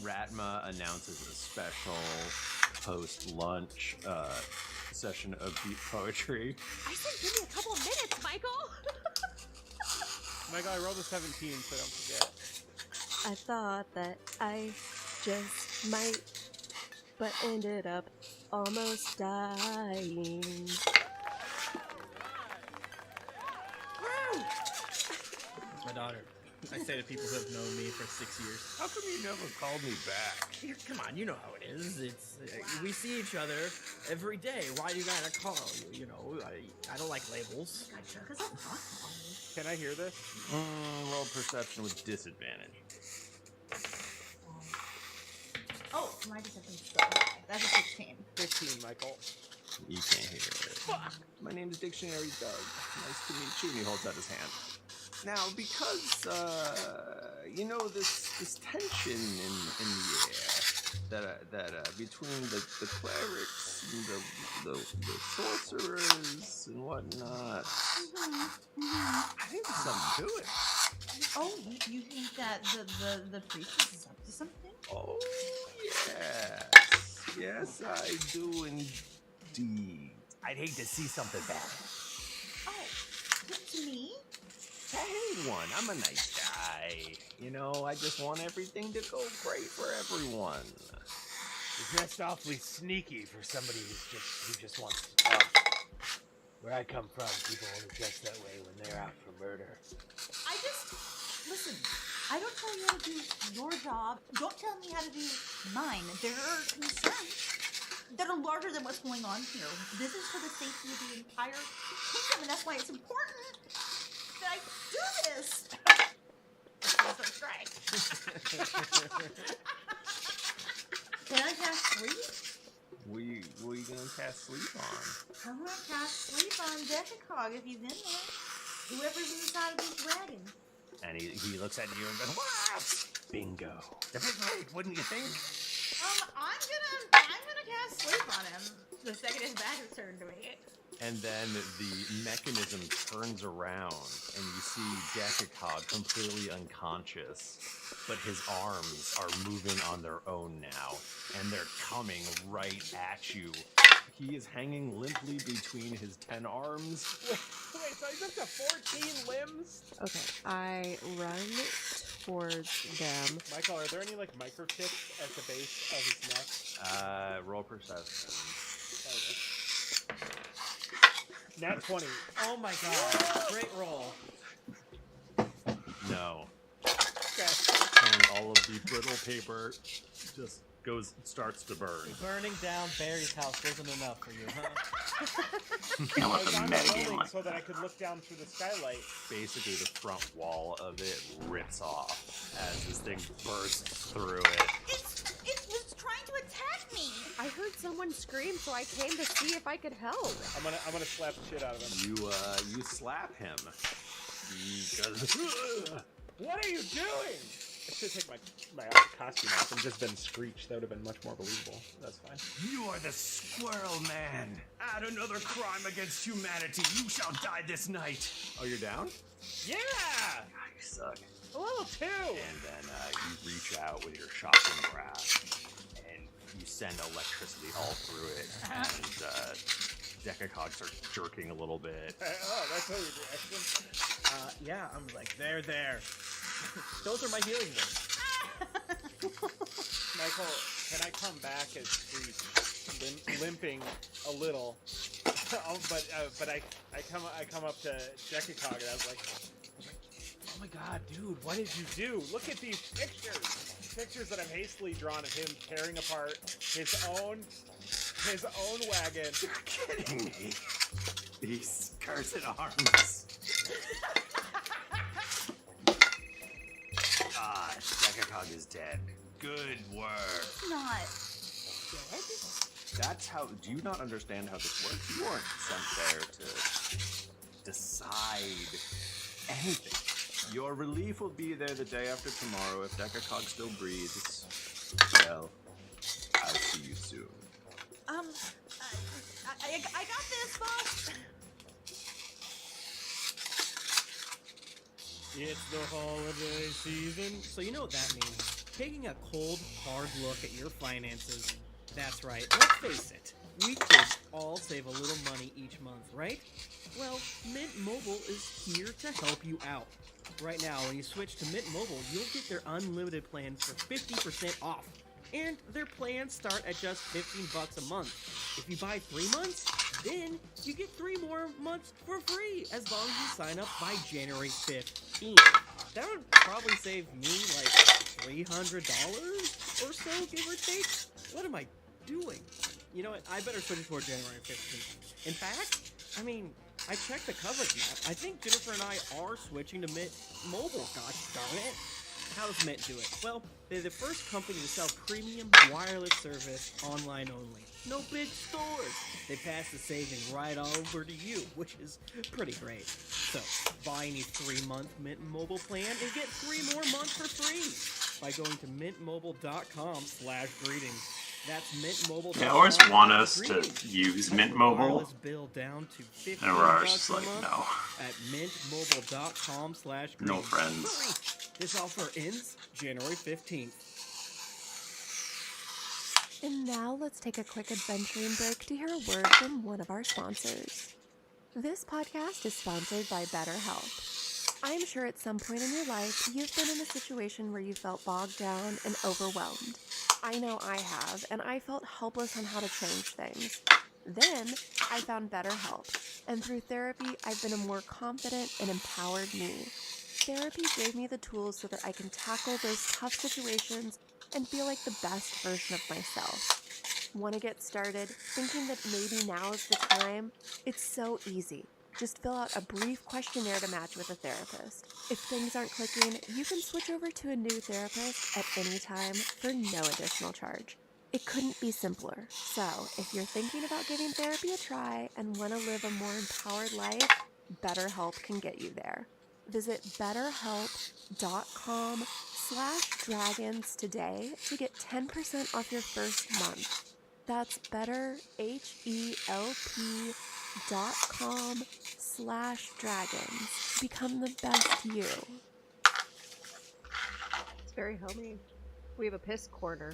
Ratma announces a special post-lunch session of deep poetry. I said give me a couple of minutes, Michael! Michael, I rolled a 17, so don't forget. I thought that I just might, but ended up almost dying. That's my daughter. I say to people who have known me for 6 years. How come you never called me back? Come on, you know how it is. It's we see each other every day. Why do you gotta call? You know, I don't like labels. God, Chuck is alcohol. Can I hear this? Roll perception with disadvantage. Oh, my deception's so high. That's a 16. 15, Michael. You can't hear it. Fuck! My name is Dictionary Doug. Nice to meet you. And he holds out his hand. Now, because, you know, this tension in the air that between the clerics and the sorcerers and whatnot, I think there's something to it. Oh, you think that the priestess is up to something? Oh, yes. Yes, I do indeed. I'd hate to see something bad. Oh, to me? Anyone. I'm a nice guy. You know, I just want everything to go great for everyone. You're dressed awfully sneaky for somebody who just wants to talk. Where I come from, people only dress that way when they're out for murder. Listen, I don't tell you how to do your job. Don't tell me how to do mine. There are concerns that are larger than what's going on here. This is for the safety of the entire kingdom, and that's why it's important that I do this. That's right. Can I cast sleep? What are you gonna cast sleep on? I'm gonna cast sleep on Decacog if he's in there. Whoever's inside of this dragon. And he looks at you and goes, "What? Bingo. Wouldn't you think?" I'm gonna cast sleep on him the second his back is turned to me. And then the mechanism turns around, and you see Decacog completely unconscious, but his arms are moving on their own now, and they're coming right at you. He is hanging limply between his 10 arms. Wait, so he's up to 14 limbs? Okay, I run towards them. Michael, are there any, like, microchips at the base of his neck? Roll perception. Nat 20. Oh my god! Great roll. No. Okay. And all of the brittle paper just starts to burn. Burning down Barry's house wasn't enough for you, huh? I was on the building so that I could look down through the skylight. Basically, the front wall of it rips off as this thing bursts through it. It was trying to attack me. I heard someone scream, so I came to see if I could help. I'm gonna slap the shit out of him. You slap him. He goes, What are you doing? I should take my costume off and just been Screech. That would have been much more believable. That's fine. "You are the Squirrel Man. Add another crime against humanity. You shall die this night." Oh, you're down? Yeah! God, you suck. A level 2! And then you reach out with your shotgun grasp, and you send electricity all through it, and Decacog starts jerking a little bit. Oh, that's how you reaction. Yeah, I'm like, there. Those are my healing words. Michael, can I come back as Screech, limping a little? but I come up to Decacog and I was like, oh my god, dude, what did you do? Look at these pictures that I've hastily drawn of him tearing apart his own wagon. You're kidding me. These cursed arms. Decacog is dead. Good work. Not dead. That's how. Do you not understand how this works? You weren't sent there to decide anything. Your relief will be there the day after tomorrow if Decacog still breathes. Well, I'll see you soon. I got this, boss. It's the holiday season. So you know what that means. Taking a cold, hard look at your finances. That's right, let's face it. We could all save a little money each month, right? Well, Mint Mobile is here to help you out. Right now, when you switch to Mint Mobile, you'll get their unlimited plans for 50% off. And their plans start at just $15 a month. If you buy 3 months, then you get 3 more months for free as long as you sign up by January 15th. That would probably save me like $300 or so, give or take. What am I doing? You know what? I better switch it toward January 15th. In fact, I mean, I checked the coverage map. I think Jennifer and I are switching to Mint Mobile. Gosh darn it. How does Mint do it? Well, they're the first company to sell premium wireless service online only. No big stores. They pass the saving right over to you, which is pretty great. So, buy any 3-month Mint Mobile plan and get 3 more months for free by going to mintmobile.com/greetings. That's mintmobile.com. Yeah, I always want us to use Mint Mobile. Wireless bill down to $15 And we're just a like, month no. at mintmobile.com/greetings. No friends. Hurry! This offer ends January 15th. And now let's take a quick adventuring break to hear a word from one of our sponsors. This podcast is sponsored by BetterHelp. I'm sure at some point in your life you've been in a situation where you felt bogged down and overwhelmed. I know I have, and I felt helpless on how to change things. Then I found BetterHelp, and through therapy I've been a more confident and empowered me. Therapy gave me the tools so that I can tackle those tough situations and feel like the best version of myself. Want to get started thinking that maybe now is the time? It's so easy. Just fill out a brief questionnaire to match with a therapist. If things aren't clicking, you can switch over to a new therapist at any time for no additional charge. It couldn't be simpler. So, if you're thinking about giving therapy a try and want to live a more empowered life, BetterHelp can get you there. Visit betterhelp.com/dragons today to get 10% off your first month. That's betterhelp.com/dragons. Become the best you. It's very homey. We have a piss corner.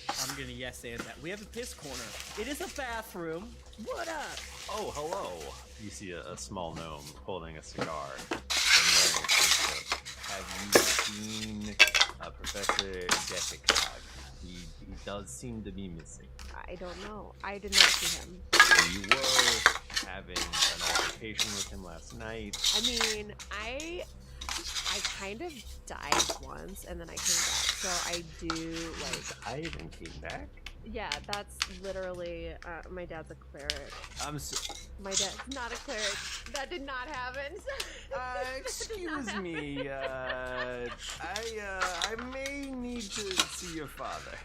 I'm gonna yes and that. We have a piss corner. It is a bathroom. What up? Oh, hello. You see a small gnome holding a cigar and wearing a trench coat. Have you seen Professor Dekakog? He does seem to be missing. I don't know. I did not see him. You were having an altercation with him last night. I mean, I kind of died once and then I came back. So I do like. Died and came back? Yeah, that's literally. My dad's a cleric. My dad's not a cleric. That did not happen. Excuse me. I may need to see your father.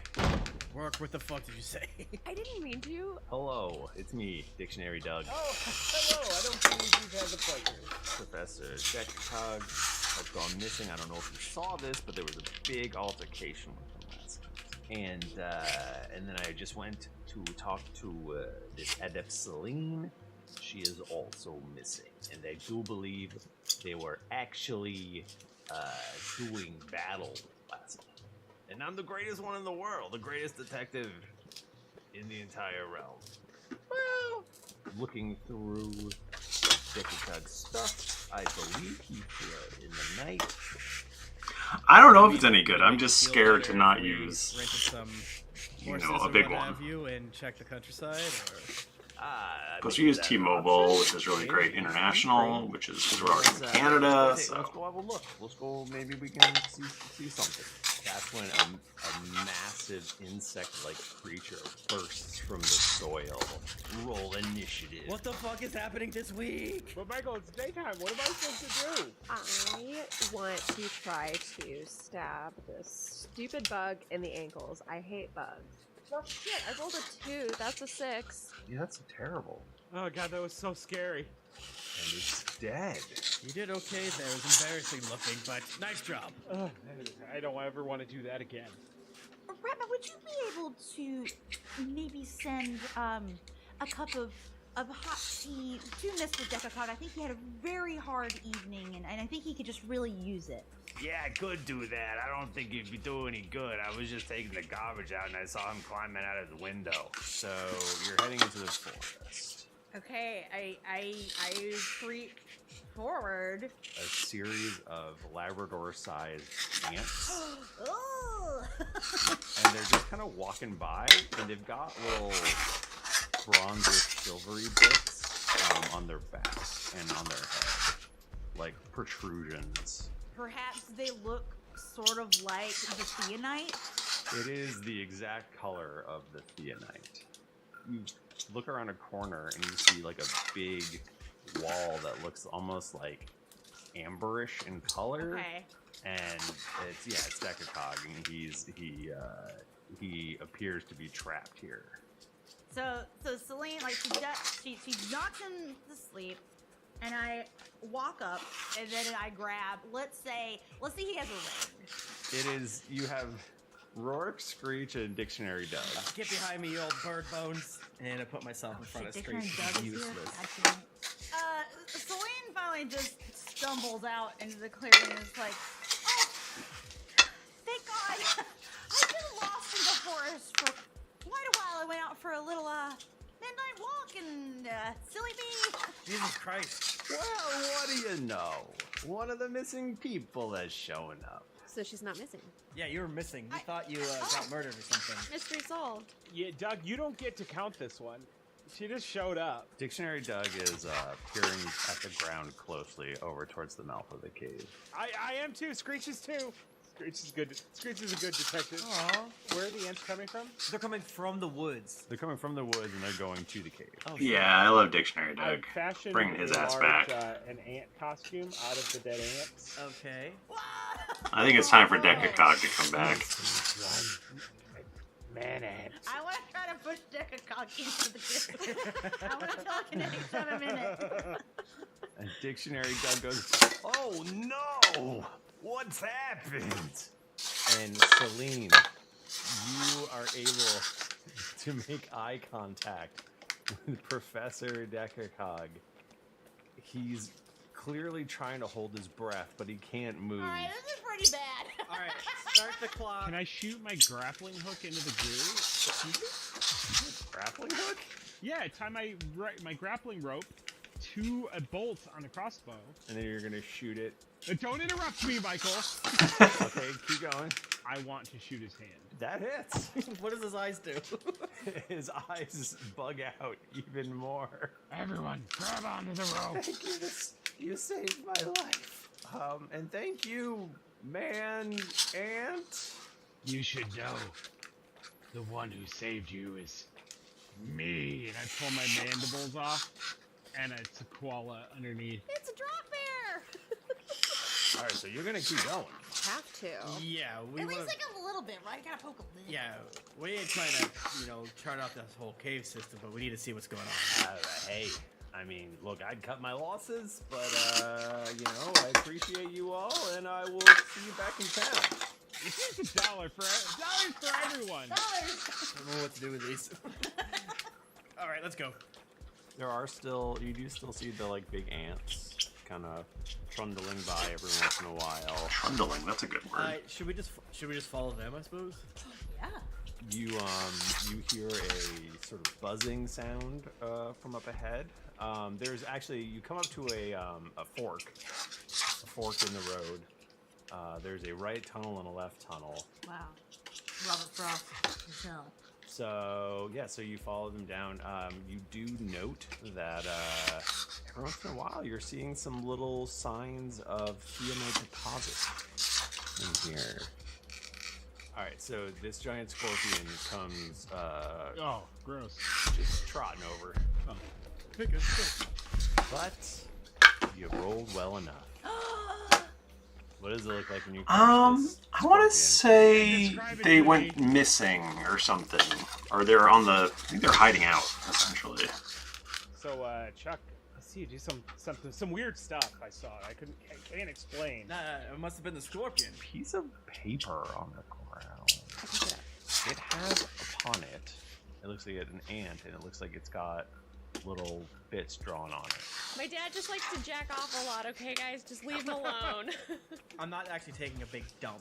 Work, what the fuck did you say? I didn't mean to. Hello, it's me, Dictionary Doug. Oh, hello. I don't believe you've had the pleasure. Professor Dekakog has gone missing. I don't know if you saw this, but there was a big altercation with him last night. And then I just went to talk to this Adept Celine. She is also missing, and I do believe they were actually doing battle last night. And I'm the greatest one in the world, the greatest detective in the entire realm. Well, looking through Dekakog's stuff, I believe he fled in the night. I don't know if it's any good. I'm just scared to not use, Rented some you horses know, a or big what one. have you and check the countryside, or Plus, we use T-Mobile, which is really great international, which is because we're already in Canada. Let's So go have a look. Let's go. Maybe we can see something. That's when a massive insect-like creature bursts from the soil. Roll initiative. what the fuck is happening this week? But Michael, it's daytime. What am I supposed to do? I want to try to stab this stupid bug in the ankles. I hate bugs. Well, shit, I rolled a 2. That's a 6. Yeah, that's terrible. Oh god, that was so scary. And it's dead. You did okay there. It was embarrassing looking, but nice job. I don't ever want to do that again. Ratma, would you be able to maybe send a cup of hot tea to Mr. Dekakog? I think he had a very hard evening, and I think he could just really use it. Yeah, I could do that. I don't think it'd be doing any good. I was just taking the garbage out and I saw him climbing out of the window. So you're heading into the forest. Okay, I creep forward. A series of Labrador-sized ants, Oh! and they're just kind of walking by, and they've got little bronze or silvery bits on their back and on their head. like protrusions. Perhaps they look sort of like the theonite. It is the exact color of the theonite. You look around a corner and you see like a big wall that looks almost like amberish in color. Okay. And it's Dekakog, and he appears to be trapped here. So Celine, like she knocks him to sleep, and I walk up, and then I grab. Let's say he has a ring. It is, you have Rourke, Screech, and Dictionary Doug. Get behind me, you old bird bones. And I put myself in front of Dictionary Screech. Doug is here. Useless. Accident. Celine finally just stumbles out into the clearing and is like, "Oh, thank God! I've been lost in the forest for quite a while. I went out for a little midnight walk, and silly me." Jesus Christ. Well, what do you know? One of the missing people has shown up. So she's not missing. Yeah, you were missing. We thought you got murdered or something. Mystery solved. Yeah, Doug, you don't get to count this one. She just showed up. Dictionary Doug is peering at the ground closely over towards the mouth of the cave. I am too. Screech is too. Screech is good. Screech is a good detective. Aww. Where are the ants coming from? They're coming from the woods. They're coming from the woods and they're going to the cave. Oh, Yeah, I love Dictionary I Doug. fashioned Bringing his a ass large, back. an ant costume out of the dead ants. Okay. I think it's time for Dekakog to come back. Man ant. I want to try to push Dekakog into the clearing. I want to telekinetic 7 minutes. And Dictionary Doug goes, "Oh no! What's happened?" And Celine, you are able to make eye contact with Professor Dekakog. He's clearly trying to hold his breath, but he can't move. All right, this is pretty bad. All right, start the clock. Can I shoot my grappling hook into the glue? Grappling hook? Yeah, tie my grappling rope to a bolt on the crossbow. And then you're gonna shoot it. Don't interrupt me, Michael. Okay, keep going. I want to shoot his hand. That hits. What does his eyes do? His eyes bug out even more. Everyone, grab onto the rope. Thank you. You saved my life. And thank you, man ant. You should know, the one who saved you is me. And I pull my mandibles off, and it's a koala underneath. It's a drop bear. All right, so you're gonna keep going. Have to. Yeah, we At wanna, least like a little bit, right? Gotta poke a little. yeah, we ain't trying to, chart out this whole cave system, but we need to see what's going on. Hey, I mean, look, I'd cut my losses, but I appreciate you all, and I will see you back in town. It's just $1 for everyone. I don't know what to do with these. All right, let's go. You do still see the like big ants kind of trundling by every once in a while. Trundling, that's a good word. Should we just follow them? I suppose. Yeah. You hear a sort of buzzing sound from up ahead. There's actually, you come up to a fork in the road. There's a right tunnel and a left tunnel. Wow. Robert Frost. Michelle. So yeah, so you follow them down. You do note that every once in a while you're seeing some little signs of theonite deposit in here. All right, so this giant scorpion comes Oh, gross. just trotting over. Oh. But you rolled well enough. What does it look like when you I want to say. say they went missing or something, or they're on the. I think they're hiding out essentially. So, Chuck, I see you do some weird stuff. I saw. I can't explain. Nah, it must have been the scorpion. Piece of paper on the ground. It has upon it. It looks like an ant, and it looks like it's got little bits drawn on it. My dad just likes to jack off a lot, okay, guys? Just leave him alone. I'm not actually taking a big dump.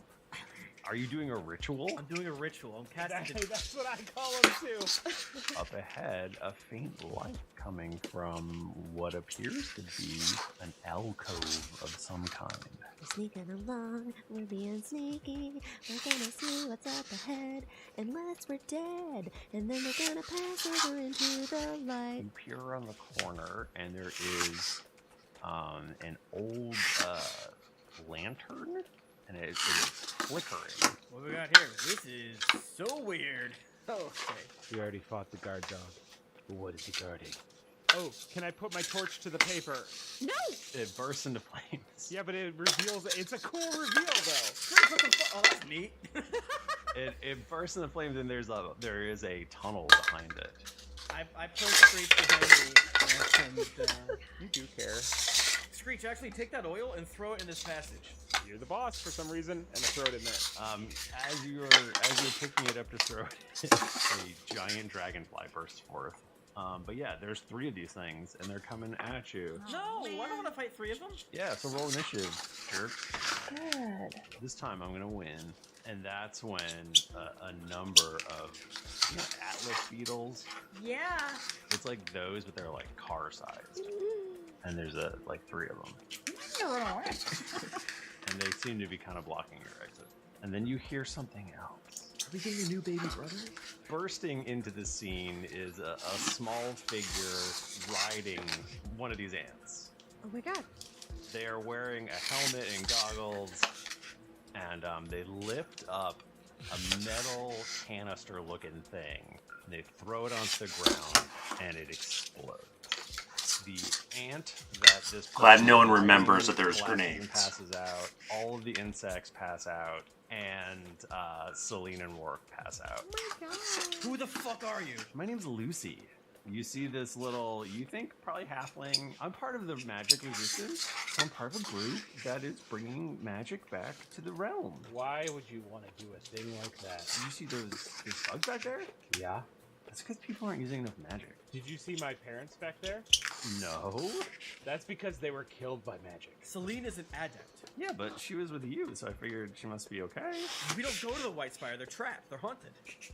Are you doing a ritual? I'm doing a ritual. I'm casting. That's what I call him too. Up ahead, a faint light coming from what appears to be an alcove of some kind. We're sneaking along, we're being sneaky. We're gonna see what's up ahead, unless we're dead. And then we're gonna pass over into the light. You peer around the corner, and there is an old lantern, and it is flickering. What we got here? This is so weird. Okay. We already fought the guard dog. What is he guarding? Oh, can I put my torch to the paper? No! It bursts into flames. Yeah, but it reveals. It's a cool reveal, though. Oh, that's neat. It bursts into flames, and there is a tunnel behind it. I pull Screech behind me, and You do care. Screech, actually take that oil and throw it in this passage. You're the boss for some reason, and I throw it in there. As you're picking it up to throw it, a giant dragonfly bursts forth. But yeah, there's 3 of these things, and they're coming at you. No, I don't want to fight 3 of them. Yeah, so roll initiative, jerk. Good. This time I'm gonna win, and that's when a number of atlas beetles. Yeah. It's like those, but they're like car sized, and there's like 3 of them, and they seem to be kind of blocking your exit. And then you hear something else. Are we getting a new baby brother? Bursting into the scene is a small figure riding one of these ants. Oh my god. They are wearing a helmet and goggles, and they lift up a metal canister-looking thing. They throw it onto the ground, and it explodes. The ant that this Glad no one remembers that there's grenades. passes out. All of the insects pass out, and Celine and Rourke pass out. Oh my god. Who the fuck are you? My name's Lucy. You see this little, you think probably halfling. I'm part of the magic resistance. So I'm part of a group that is bringing magic back to the realm. Why would you want to do a thing like that? You see those bugs back there? Yeah. That's because people aren't using enough magic. Did you see my parents back there? No. That's because they were killed by magic. Celine is an adept. Yeah, but she was with you, so I figured she must be okay. We don't go to the White Spire. They're trapped. They're haunted.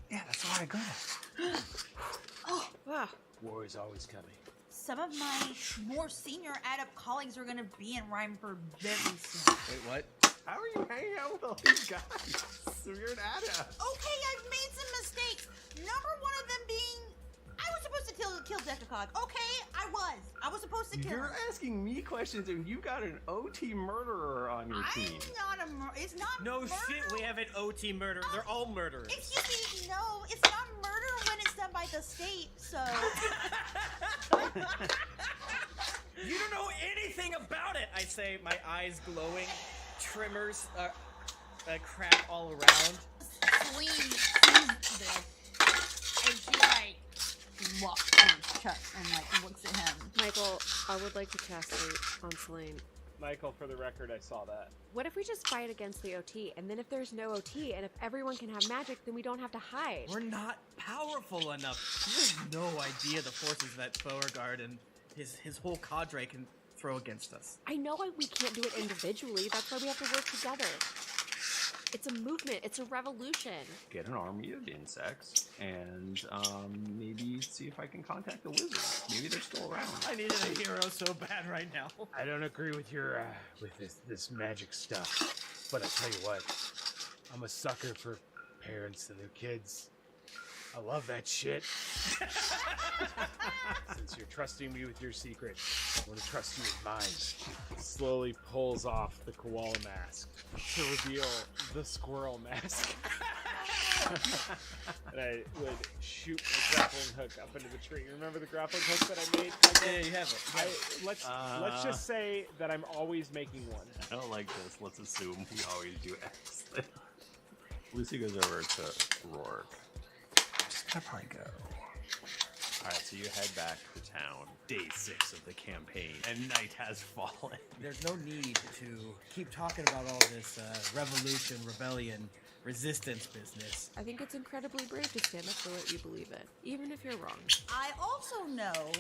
Yeah, that's why I got it. Oh, wow. War is always coming. Some of my more senior adept colleagues are gonna be in Rhymeburg very soon. Wait, what? How are you hanging out with all these guys? So you're an adept. Okay, I've made some mistakes. Number one of them being, I was supposed to kill Decacog. Okay, I was supposed to kill You're him. asking me questions, and you got an OT murderer on your team. I'm not a murderer. It's not No murder. shit, we have an OT murderer. They're all murderers. Excuse me, no, it's not murder when it's done by the state, so. You don't know anything about it, I say, my eyes glowing, tremors, crack all around. Celine sees this, and she, like, walks to his chest and, like, looks at him. Michael, I would like to castrate on Celine. Michael, for the record, I saw that. What if we just fight against the OT, and then if there's no OT, and if everyone can have magic, then we don't have to hide? We're not powerful enough. You have no idea the forces that Beauregard and his whole cadre can throw against us. I know we can't do it individually. That's why we have to work together. It's a movement. It's a revolution. Get an army of insects, and maybe see if I can contact the wizards. Maybe they're still around. I needed a hero so bad right now. I don't agree with your with this magic stuff, but I tell you what, I'm a sucker for parents and their kids. I love that shit. Since you're trusting me with your secret, I want to trust you with mine. Slowly pulls off the koala mask to reveal the squirrel mask. And I would shoot my grappling hook up into the tree. Remember the grappling hook that I made? Yeah, you have it. Let's just say that I'm always making one. I don't like this. Let's assume we always do X. Lucy goes over to Rourke. I'm just gonna probably go. Alright, so you head back to town. Day 6 of the campaign, and night has fallen. There's no need to keep talking about all this revolution, rebellion, resistance business. I think it's incredibly brave to stand up for what you believe in, even if you're wrong. I also know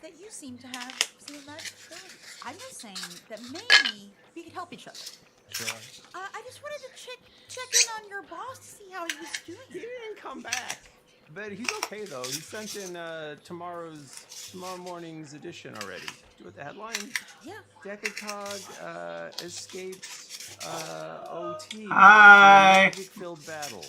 that you seem to have some magic abilities. I'm just saying that maybe we could help each other. Sure. I just wanted to check in on your boss to see how he was doing. He didn't come back. But he's okay, though. He sent in tomorrow morning's edition already. Do you want the headline? Yeah. Decacog escapes OT. Hi. Magic-filled battle.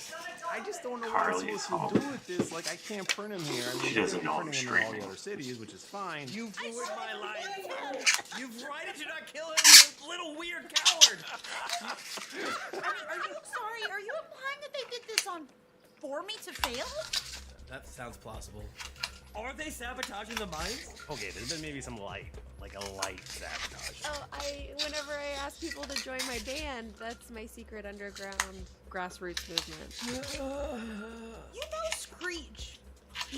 I just don't know what Harley I'm is supposed to do with this. Like, I can't print him here. I mean, She they're doesn't know I'm printing him in all the streaming. other cities, which is fine. You've ruined my life. You've right to not kill him, you little weird coward. Are you sorry? Are you implying that they did this for me to fail? That sounds plausible. Are they sabotaging the mines? Okay, there's been maybe some light sabotage. Oh, whenever I ask people to join my band, that's my secret underground grassroots movement. You know Screech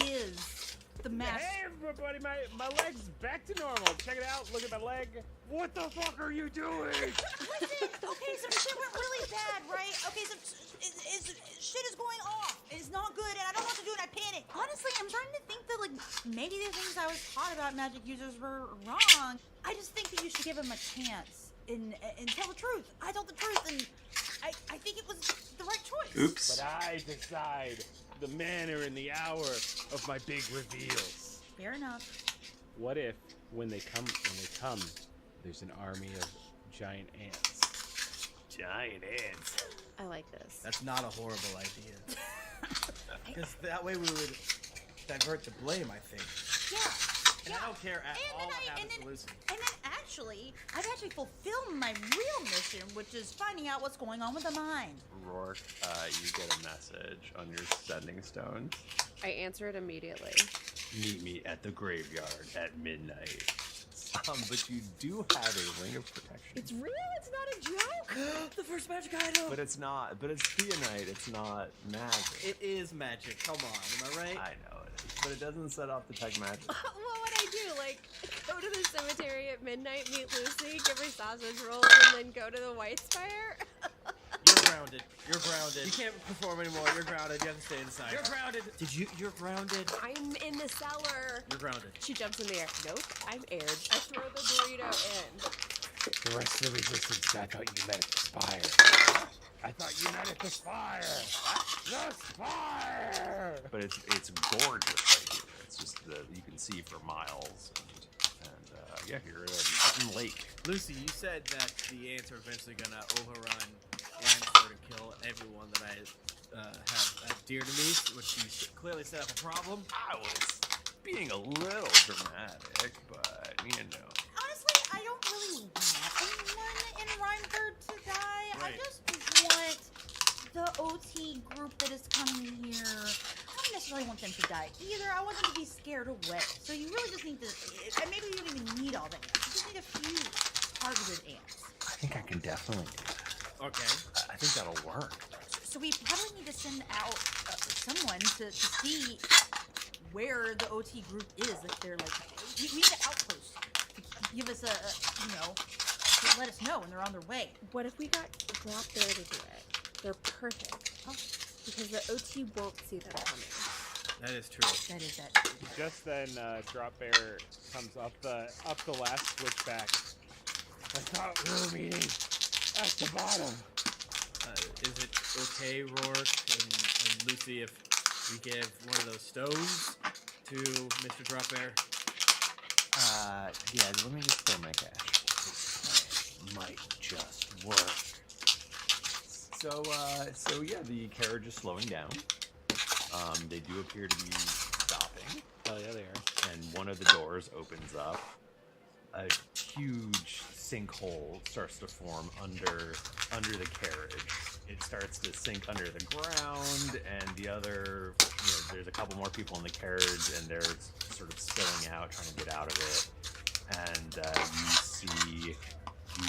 is the master. Hey, everybody, my leg's back to normal. Check it out. Look at my leg. What the fuck are you doing? Listen, okay, some shit went really bad, right? Okay, shit is going off. It's not good, and I don't know what to do, and I panic. Honestly, I'm starting to think that, like, maybe the things I was taught about magic users were wrong. I just think that you should give them a chance and tell the truth. I told the truth, and I think it was the right choice. Oops. But I decide the manner and the hour of my big reveals. Fair enough. What if, when they come, there's an army of giant ants? Giant ants. I like this. That's not a horrible idea. Because that way we would divert the blame, I think. Yeah. And I don't care at all what happens to Lucy. And then I've actually fulfilled my real mission, which is finding out what's going on with the mine. Rourke, you get a message on your sending stones. I answer it immediately. Meet me at the graveyard at midnight. But you do have a ring of protection. It's real. It's not a joke. The first magic item! But it's not. But it's theonite. It's not magic. It is magic. Come on, am I right? I know it is, but it doesn't set off the tech magic. What would I do? Like, go to the cemetery at midnight, meet Lucy, give her sausage rolls, and then go to the White Spire? You're grounded. You're grounded. You can't perform anymore. You're grounded. You have to stay inside. You're grounded. You're grounded. I'm in the cellar. You're grounded. She jumps in the air. Nope, I'm aired. I throw the burrito in. The rest of the resistance, I thought you met at the spire. I thought you met at the spire. The spire! But it's gorgeous right here. It's just you can see for miles. And yeah, you're at Mountain Lake. Lucy, you said that the ants are eventually gonna overrun Lansford and kill everyone that I have dear to me, which you clearly set up a problem. I was being a little dramatic, but you know. Honestly, I don't really want anyone in Rhineford to die. Right. I just want the OT group that is coming here. I don't necessarily want them to die either. I want them to be scared away. So you really just need to, and maybe you don't even need all the ants. You just need a few targeted ants. I think I can definitely do that. Okay. I think that'll work. So we probably need to send out someone to see where the OT group is. If they're like, we need an outpost to give us to let us know when they're on their way. What if we got Drop Bear to do it? They're perfect. Because the OT won't see them coming. That is true. That is that. Just then, Drop Bear comes up the last switchback. I thought we were meeting at the bottom. Is it okay, Rourke and Lucy, if we give one of those stones to Mr. Dropbear? Yeah, let me just throw my cash. This might just work. So yeah, the carriage is slowing down. They do appear to be stopping. Oh yeah, they are. And one of the doors opens up. A huge sinkhole starts to form under the carriage. It starts to sink under the ground, and the other, there's a couple more people in the carriage, and they're sort of spilling out, trying to get out of it. And you see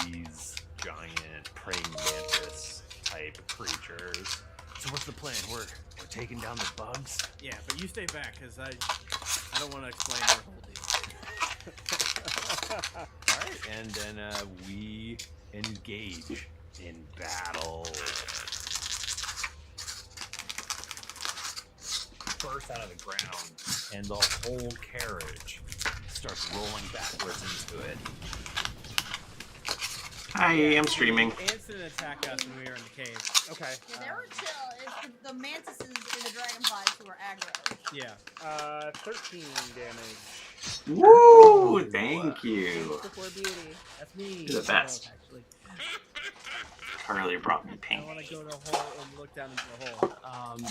these giant praying mantis type creatures. So what's the plan? We're taking down the bugs? Yeah, but you stay back, because I don't want to explain your whole deal. Alright, and then we engage in battle. Burst out of the ground, and the whole carriage starts rolling backwards into it. Hi, I'm streaming. Ants didn't attack us when we were in the cave. Okay. Yeah, they were chill. It's the mantises and the dragonflies who are aggro. Yeah. 13 damage. Woo! Thank you. Before beauty. That's me. You're the best. Actually. Harley brought me I pink. want to go to a hole and look down into the hole.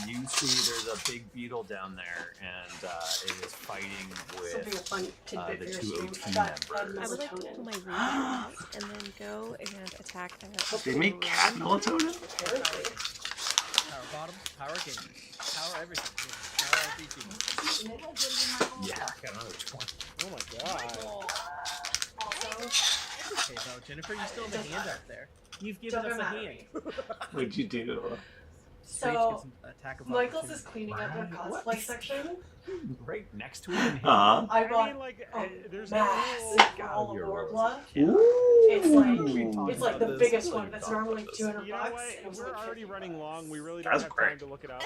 You see there's a big beetle down there, and it is fighting Something with a fun tidbit the for your two stream. OT I got members. I would like to pull my ruby out and then go and attack that. They make cat melatonin? Apparently. Power bottom, power game, power everything. Power RPG. Yeah, got another 20. Oh my god. Okay, though, Jennifer, you still have a hand up there. You've given us a hand. What'd you do? Straight So, gets an attack of Michael's opportunity. is cleaning up their cosplay section. Right next to it. Uh-huh. I I bought mean, like, a there's no massive God, bottle of you're war rosy. blood. Ooh. It's like the about this. biggest We've one. That's talked normally about this. $200. You know and what? it was We're like already $50. running long. We really don't That's have great. time to look it up.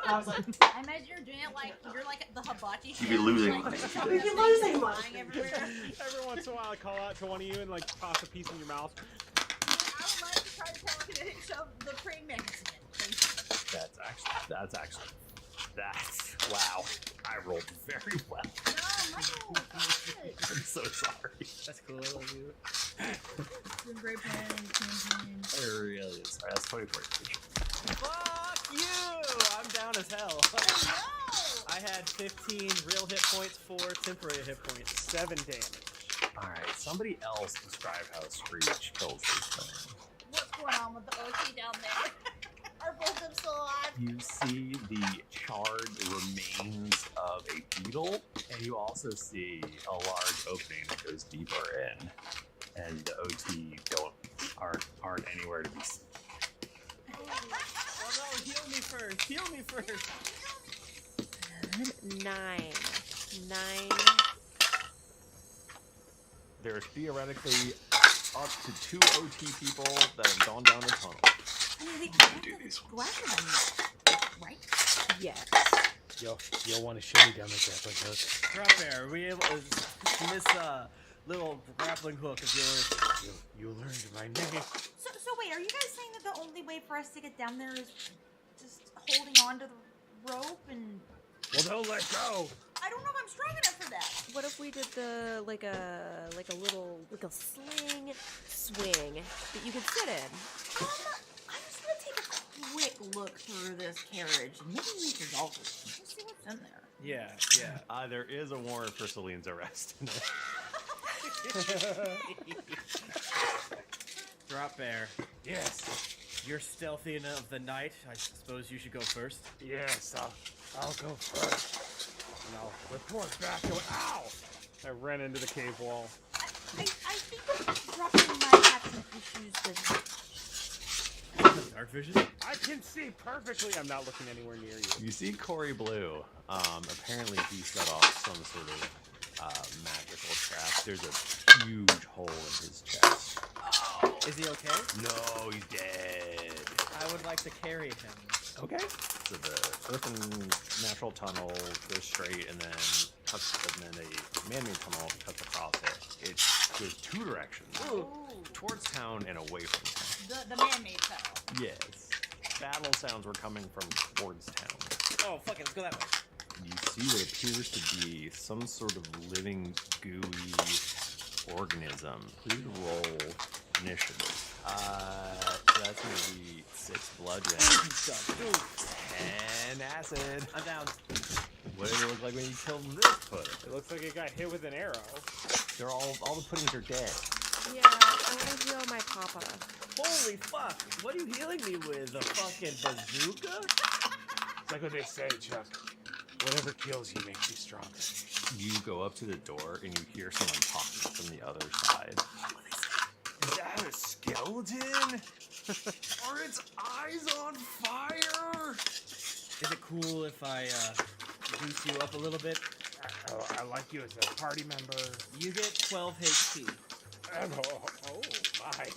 I was like, I imagine you're doing it like you're like the hibachi. You'd be losing like, money. You'd be losing money. flying everywhere. Every once in a while, I call out to one of you and like toss a piece in your mouth. I would love to try to tell you to shove the praying mantis again. Please. That's wow. I rolled very well. No, Michael. Good. I'm so sorry. That's cool. I love you. It's been great playing campaign. It really is. Alright, that's 24. Fuck you! I'm down as hell. I had 15 real hit points, 4 temporary hit points. 7 damage. Alright, somebody else describe how Screech kills this thing. What's going on with the OT down there? Are both of them still alive? You see the charred remains of a beetle, and you also see a large opening that goes deeper in, and the OT aren't anywhere to be seen. Oh no, heal me first! Heal me first! 9. There's theoretically up to 2 OT people that have gone down the tunnel. I mean, they have Do to these go after them, right? Yes. You'll want to show me down the grappling hook. Drop there. Are we able to miss little grappling hook of yours? You learned my name. So wait, are you guys saying that the only way for us to get down there is just holding on to the rope and? Well, don't let go. I don't know if I'm strong enough for that. What if we did the like a sling swing that you could sit in? I'm just gonna take a quick look through this carriage and maybe we can resolve this. Let's see what's in there. Yeah. There is a warrant for Celine's arrest in it. Drop bear. Yes. You're stealthy enough of the night. I suppose you should go first. Yes, I'll go first. And I'll report back to it. Ow! I ran into the cave wall. I think dropping might have some issues with. Dark vision? I can see perfectly. I'm not looking anywhere near you. You see Corey Blue. Apparently he set off some sort of magical trap. There's a huge hole in his chest. Is he okay? No, he's dead. I would like to carry him. Okay. So the earthen natural tunnel goes straight and then cuts, and then a man-made tunnel cuts across it. It goes 2 directions. Ooh. Towards town and away from town. The man-made tunnel. Yes. Battle sounds were coming from towards town. Oh, fuck it, let's go that way. You see what appears to be some sort of living, gooey organism. Please roll initiative. So that's gonna be 6 bludgeon, 10 acid. I'm down. What did it look like when you killed this pudding? It looks like it got hit with an arrow. They're all the puddings are dead. Yeah, I want to heal my papa. Holy fuck! What are you healing me with? A fucking bazooka? It's like what they say, Chuck. Whatever kills you makes you stronger. You go up to the door and you hear someone talking from the other side. Is that a skeleton? Are its eyes on fire? Is it cool if I boost you up a little bit? Oh, I like you as a party member. You get 12 HP. Oh my. Okay,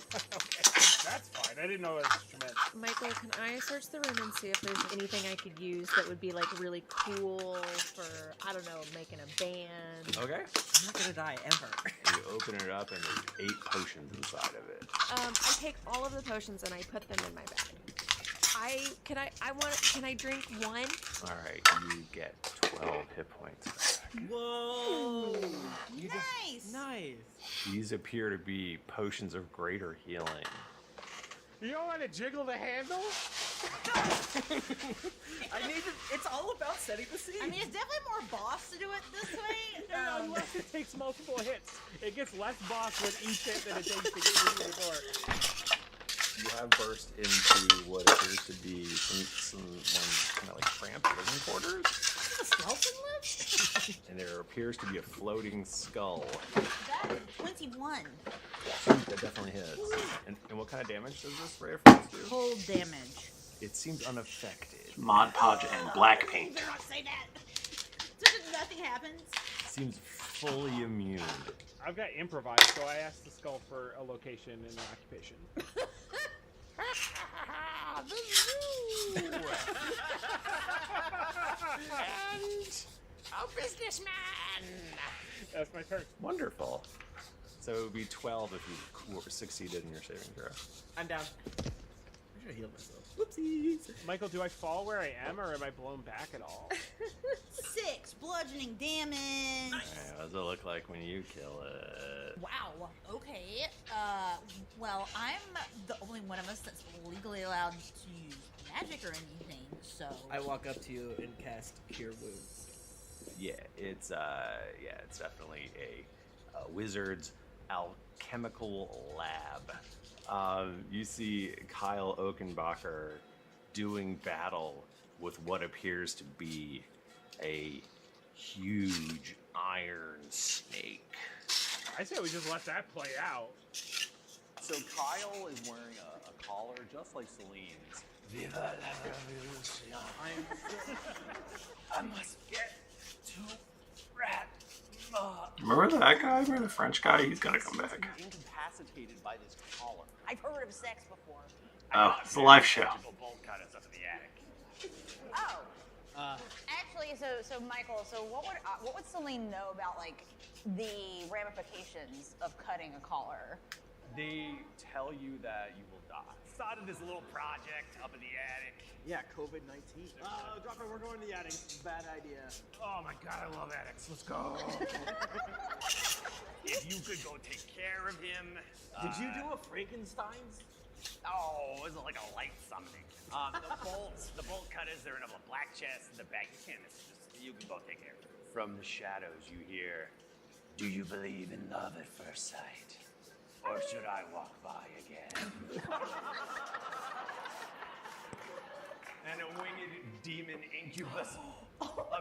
that's fine. I didn't know that was meant. Michael, can I search the room and see if there's anything I could use that would be like really cool for, I don't know, making a band? Okay. I'm not gonna die ever. You open it up and there's 8 potions inside of it. I take all of the potions and I put them in my bag. Can I drink one? Alright, you get 12 hit points. Whoa! Nice. Nice. These appear to be potions of greater healing. You don't want to jiggle the handle? I need to. It's all about setting the scene. I mean, it's definitely more boss to do it this way. Unless it takes multiple hits. It gets less boss with each hit than it takes to get you through the door. You have burst into what appears to be some kind of like cramped living quarters. A skeleton live? And there appears to be a floating skull. That is 21. That definitely hits. And what kind of damage does this ray of frost do? Cold damage. It seems unaffected. Mod Podge and black paint. Do not say that. So nothing happens. Seems fully immune. I've got improvised, so I asked the skull for a location and an occupation. The zoo! And a businessman! That's my turn. Wonderful. So it would be 12 if you succeeded in your saving throw. I'm down. I should have healed myself. Whoopsies. Michael, do I fall where I am, or am I blown back at all? 6 bludgeoning damage. Alright, what does it look like when you kill it? Wow. Okay. Well, I'm the only one of us that's legally allowed to use magic or anything, so. I walk up to you and cast Cure Wounds. Yeah, it's definitely a wizard's alchemical lab. You see Kyle Oakenbacher doing battle with what appears to be a huge iron snake. I say we just let that play out. So Kyle is wearing a collar just like Celine's. Viva la revolution! I must get to Ratma. Remember that guy? Remember the French guy? He's gotta come back. Incapacitated by this collar. I've heard of sex before. Oh, it's a live show. Oh. Actually, so Michael, so what would Celine know about like the ramifications of cutting a collar? They tell you that you will die. Started this little project up in the attic. Yeah, COVID-19. Dropper, we're going to the attic. Bad idea. Oh my god, I love attics. Let's go. If you could go take care of him. Did you do a Frankenstein's? Oh, it was like a light something. The bolt cutters, they're in a black chest in the back. You can't miss it. Just, you can go take care of it. From the shadows, you hear, "Do you believe in love at first sight? Or should I walk by again?" And a winged demon incubus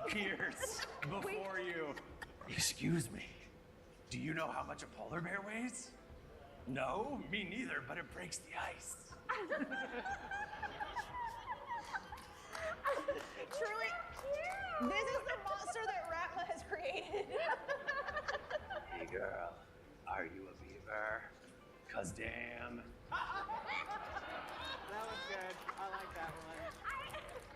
appears before you. Excuse me, do you know how much a polar bear weighs? No, me neither, but it breaks the ice. Truly, this is the monster that Ratma has created. Hey girl, are you a beaver? 'Cause damn. That was good. I like that one.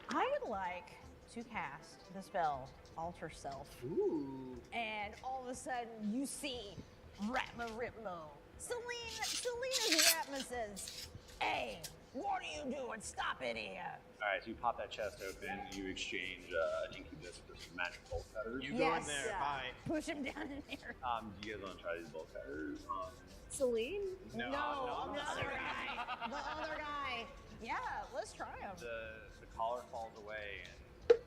I would like to cast the spell Alter Self. Ooh. And all of a sudden, you see Ratma Ripmo. Celine as Ratma says, "Hey, what are you doing? Stop it here." Alright, so you pop that chest open, you exchange an incubus for some magic bolt cutters. You Yes. go in there. Bye. Push him down in there. Do you guys want to try these bolt cutters? Celine? The other guy. The other guy. Yeah, let's try him. The collar falls away, and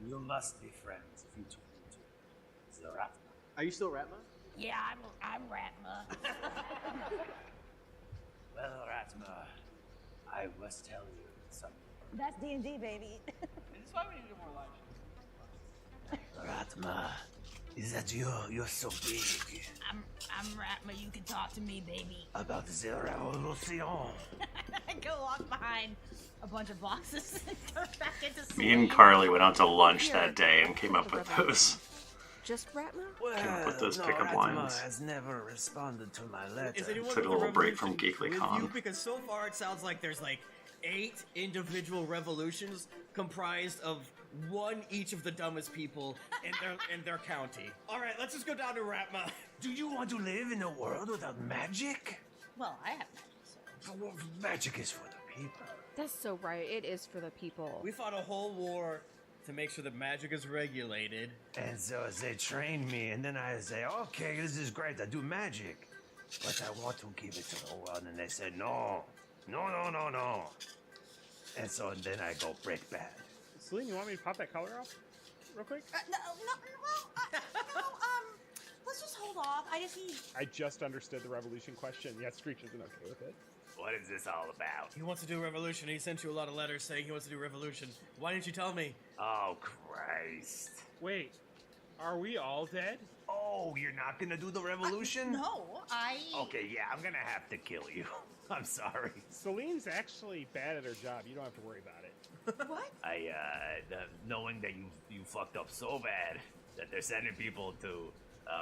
you must be friends if you took me to Zeratma. Are you still Ratma? Yeah, I'm Ratma. Well, Ratma, I must tell you something. That's D&D, baby. This is why we need to do more live shows. Ratma, is that you? You're so big. I'm Ratma. You can talk to me, baby. About the revolution. I go walk behind a bunch of boxes and turn back into Me and Celine. Carly went out to lunch that day and came up with those. Just Ratma? Came up with those pickup lines. has never responded to my letter. Is anyone Took a with the little break from revolution Geekly with Con. you? Because so far it sounds like there's like 8 individual revolutions comprised of one each of the dumbest people in their county. All right, let's just go down to Ratma. Do you want to live in a world without magic? Well, I have magic, so. Magic is for the people. That's so right. It is for the people. We fought a whole war to make sure that magic is regulated. And so they train me, and then I say, okay, this is great, I do magic. But I want to give it to the world, and they say, no, No. And so then I go break bad. Celine, you want me to pop that collar off real quick? Let's just hold off. I just need. I just understood the revolution question. Yeah, Screech isn't okay with it. What is this all about? He wants to do revolution. He sent you a lot of letters saying he wants to do revolution. Why didn't you tell me? Oh, Christ. Wait, are we all dead? Oh, you're not gonna do the revolution? No, I. Okay, yeah, I'm gonna have to kill you. I'm sorry. Celine's actually bad at her job. You don't have to worry about it. What? Knowing that you fucked up so bad that they're sending people to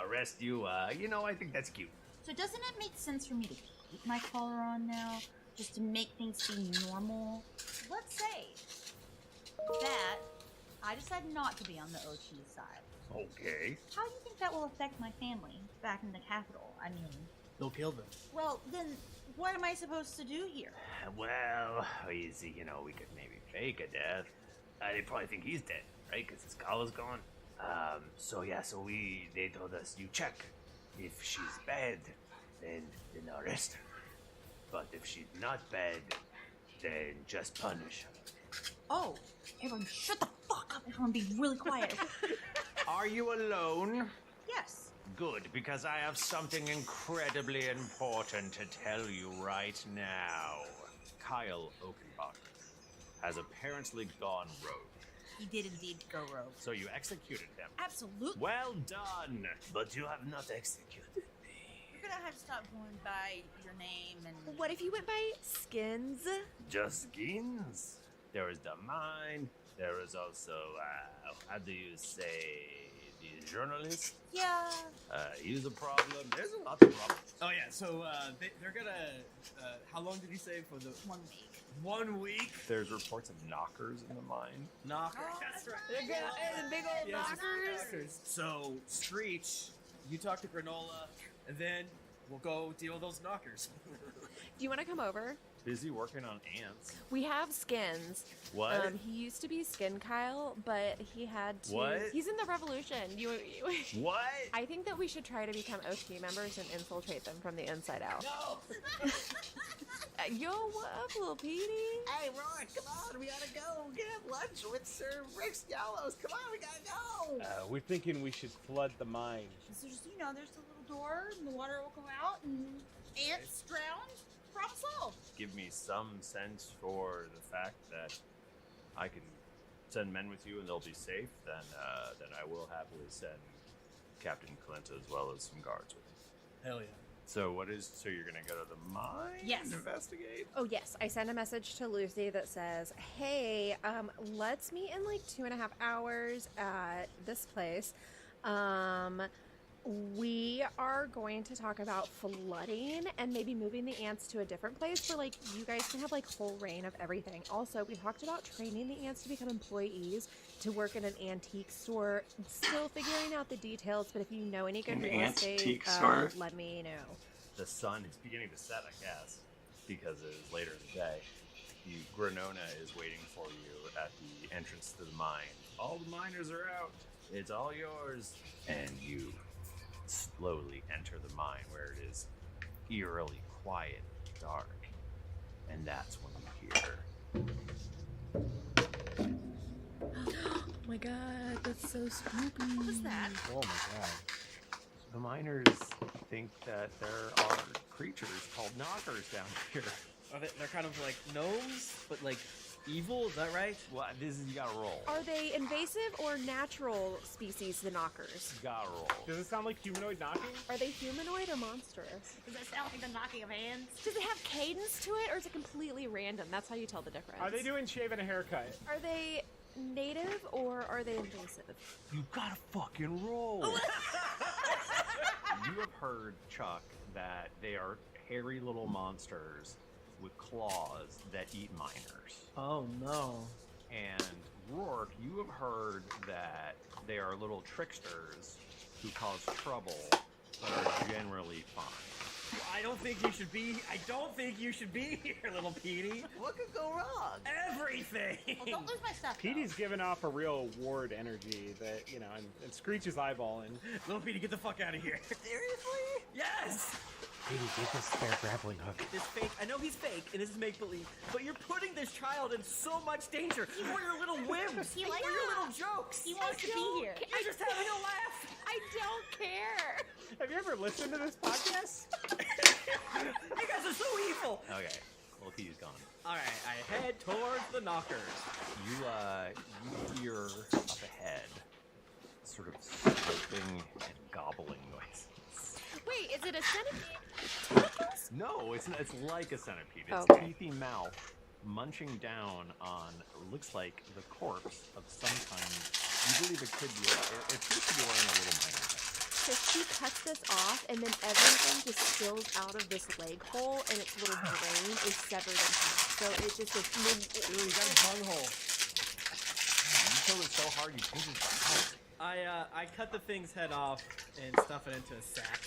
arrest you, I think that's cute. So doesn't it make sense for me to keep my collar on now, just to make things seem normal? Let's say that I decide not to be on the OT side. Okay. How do you think that will affect my family back in the capital? I mean, They'll kill them. well, then what am I supposed to do here? Well, you see, we could maybe fake a death. They probably think he's dead, right? Because his collar's gone. So they told us you check. If she's bad, then arrest her. But if she's not bad, then just punish her. Oh, everyone shut the fuck up. Everyone be really quiet. Are you alone? Yes. Good, because I have something incredibly important to tell you right now. Kyle Oakenbach has apparently gone rogue. He did indeed go rogue. So you executed him. Absolutely. Well done! But you have not executed me. You're gonna have to stop going by your name and. What if you went by Skins? Just skins. There is the mine. There is also, how do you say, the journalist? Yeah. He's a problem. There's a lot of problems. Oh yeah, so they're gonna. How long did he say for the 1 week. 1 week? There's reports of knockers in the mine. Knockers. Oh, that's right. They're gonna, hey, the big old Yeah, just knockers. So Screech, you talk to Granola, and then we'll go deal with those knockers. Do you want to come over? Busy working on ants. We have Skins. What? He used to be Skin Kyle, but he had to. What? He's in the Revolution. What? I think that we should try to become OT members and infiltrate them from the inside out. No! Yo, what up, little Petey? Hey, Roy, come on, we gotta go get lunch with Sir Rick Yellows. Come on, we gotta go. We're thinking we should flood the mine. So just, there's the little door, and the water will come out, and ants drown. Problem solved. Give me some sense for the fact that I can send men with you and they'll be safe, then I will happily send Captain Clint as well as some guards with you. Hell yeah. So you're gonna go to the mine Yes. and investigate? Oh yes, I sent a message to Lucy that says, "Hey, let's meet in like 2.5 hours at this place. We are going to talk about flooding and maybe moving the ants to a different place where like you guys can have like full reign of everything. Also, we talked about training the ants to become employees to work in an antique store. Still figuring out the details, but if you know any good An real estate, antique store? let me know." The sun is beginning to set, I guess, because it is later in the day. Granona is waiting for you at the entrance to the mine. All the miners are out. It's all yours. And you slowly enter the mine where it is eerily quiet and dark. And that's when you hear. Oh my god, that's so spooky. What was that? Oh my god. The miners think that there are creatures called knockers down here. They're kind of like gnomes, but like evil, is that right? Well, you gotta roll. Are they invasive or natural species, the knockers? You gotta roll. Does it sound like humanoid knocking? Are they humanoid or monstrous? Does that sound like the knocking of hands? Does it have cadence to it or is it completely random? That's how you tell the difference. Are they doing shave and a haircut? Are they native or are they invasive? You gotta fucking roll. You have heard, Chuck, that they are hairy little monsters with claws that eat miners. Oh no. And Rourke, you have heard that they are little tricksters who cause trouble, but are generally fine. I don't think you should be here, little Petey. What could go wrong? Everything. Well, don't lose my stuff. Petey's giving off a real ward energy that, and Screech is eyeballing. Little Petey, get the fuck out of here. Seriously? Yes. Petey, get this spare grappling hook. It's fake. I know he's fake, and this is make believe, but you're putting this child in so much danger. For your little whims, He for likes- your little jokes. He wants to be here. ca- You're just having a laugh. I don't care. Have you ever listened to this podcast? You guys are so evil. Okay, well, he's gone. All right, I head towards the knockers. You hear up ahead sort of slurping and gobbling noises. Wait, is it a centipede? No, it's not, it's like a centipede. It's Okay. teethy mouth munching down on looks like the corpse of some kind. You believe it could be. It appears to be wearing a little minor head. So she cuts this off, and then everything just spills out of this leg hole, and its little brain is severed in half. So it just goes. Ooh, you got a bunghole. You killed it so hard you changed it out. I cut the thing's head off and stuff it into a sack.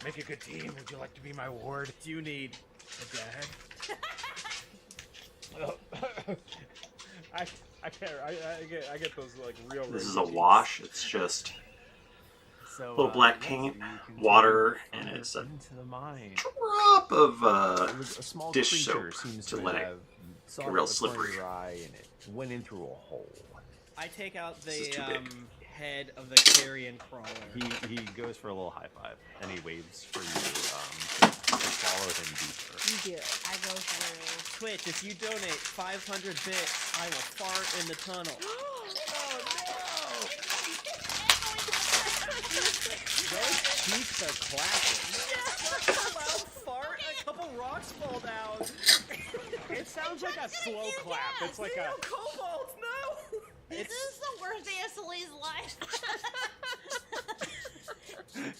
Make a good team. Would you like to be my ward? Do you need a dad? I can't. I get those like real. This is ragey a cheeks. wash. It's just So, little black yes, paint, you can water, take and it it's a into the mine. drop of It was a small dish creature soap seems to to let it have saw get real out the corner of slippery. your eye and it went in through a hole. I take out This is the too big. head of the carrion crawler. He goes for a little high five and he waves for you to follow him deeper. You do. I go through. Twitch, if you donate 500 bits, I will fart in the tunnel. Those cheeks are clapping. A loud fart, a couple rocks fall down. It sounds like a slow clap. It's like a. Cobalt, no! This is the worst day of Celine's life.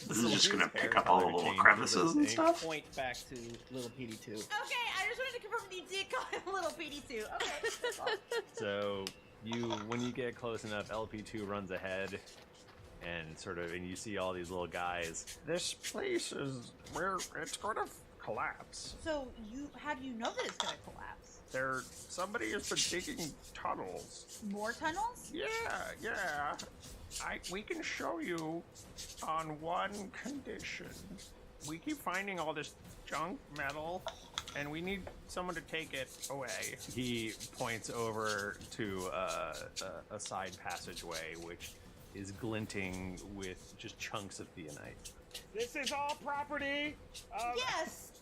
This is just gonna pick up all the little crevices and stuff. Point back to little PD2. Okay, I just wanted to confirm that you did call him Little PD2. Okay. So when you get close enough, LP2 runs ahead and you see all these little guys. This place is where it's gonna collapse. So how do you know that it's gonna collapse? Somebody has been digging tunnels. More tunnels? Yeah. We can show you on one condition. We keep finding all this junk metal, and we need someone to take it away. He points over to a side passageway, which is glinting with just chunks of theonite. This is all property. Yes.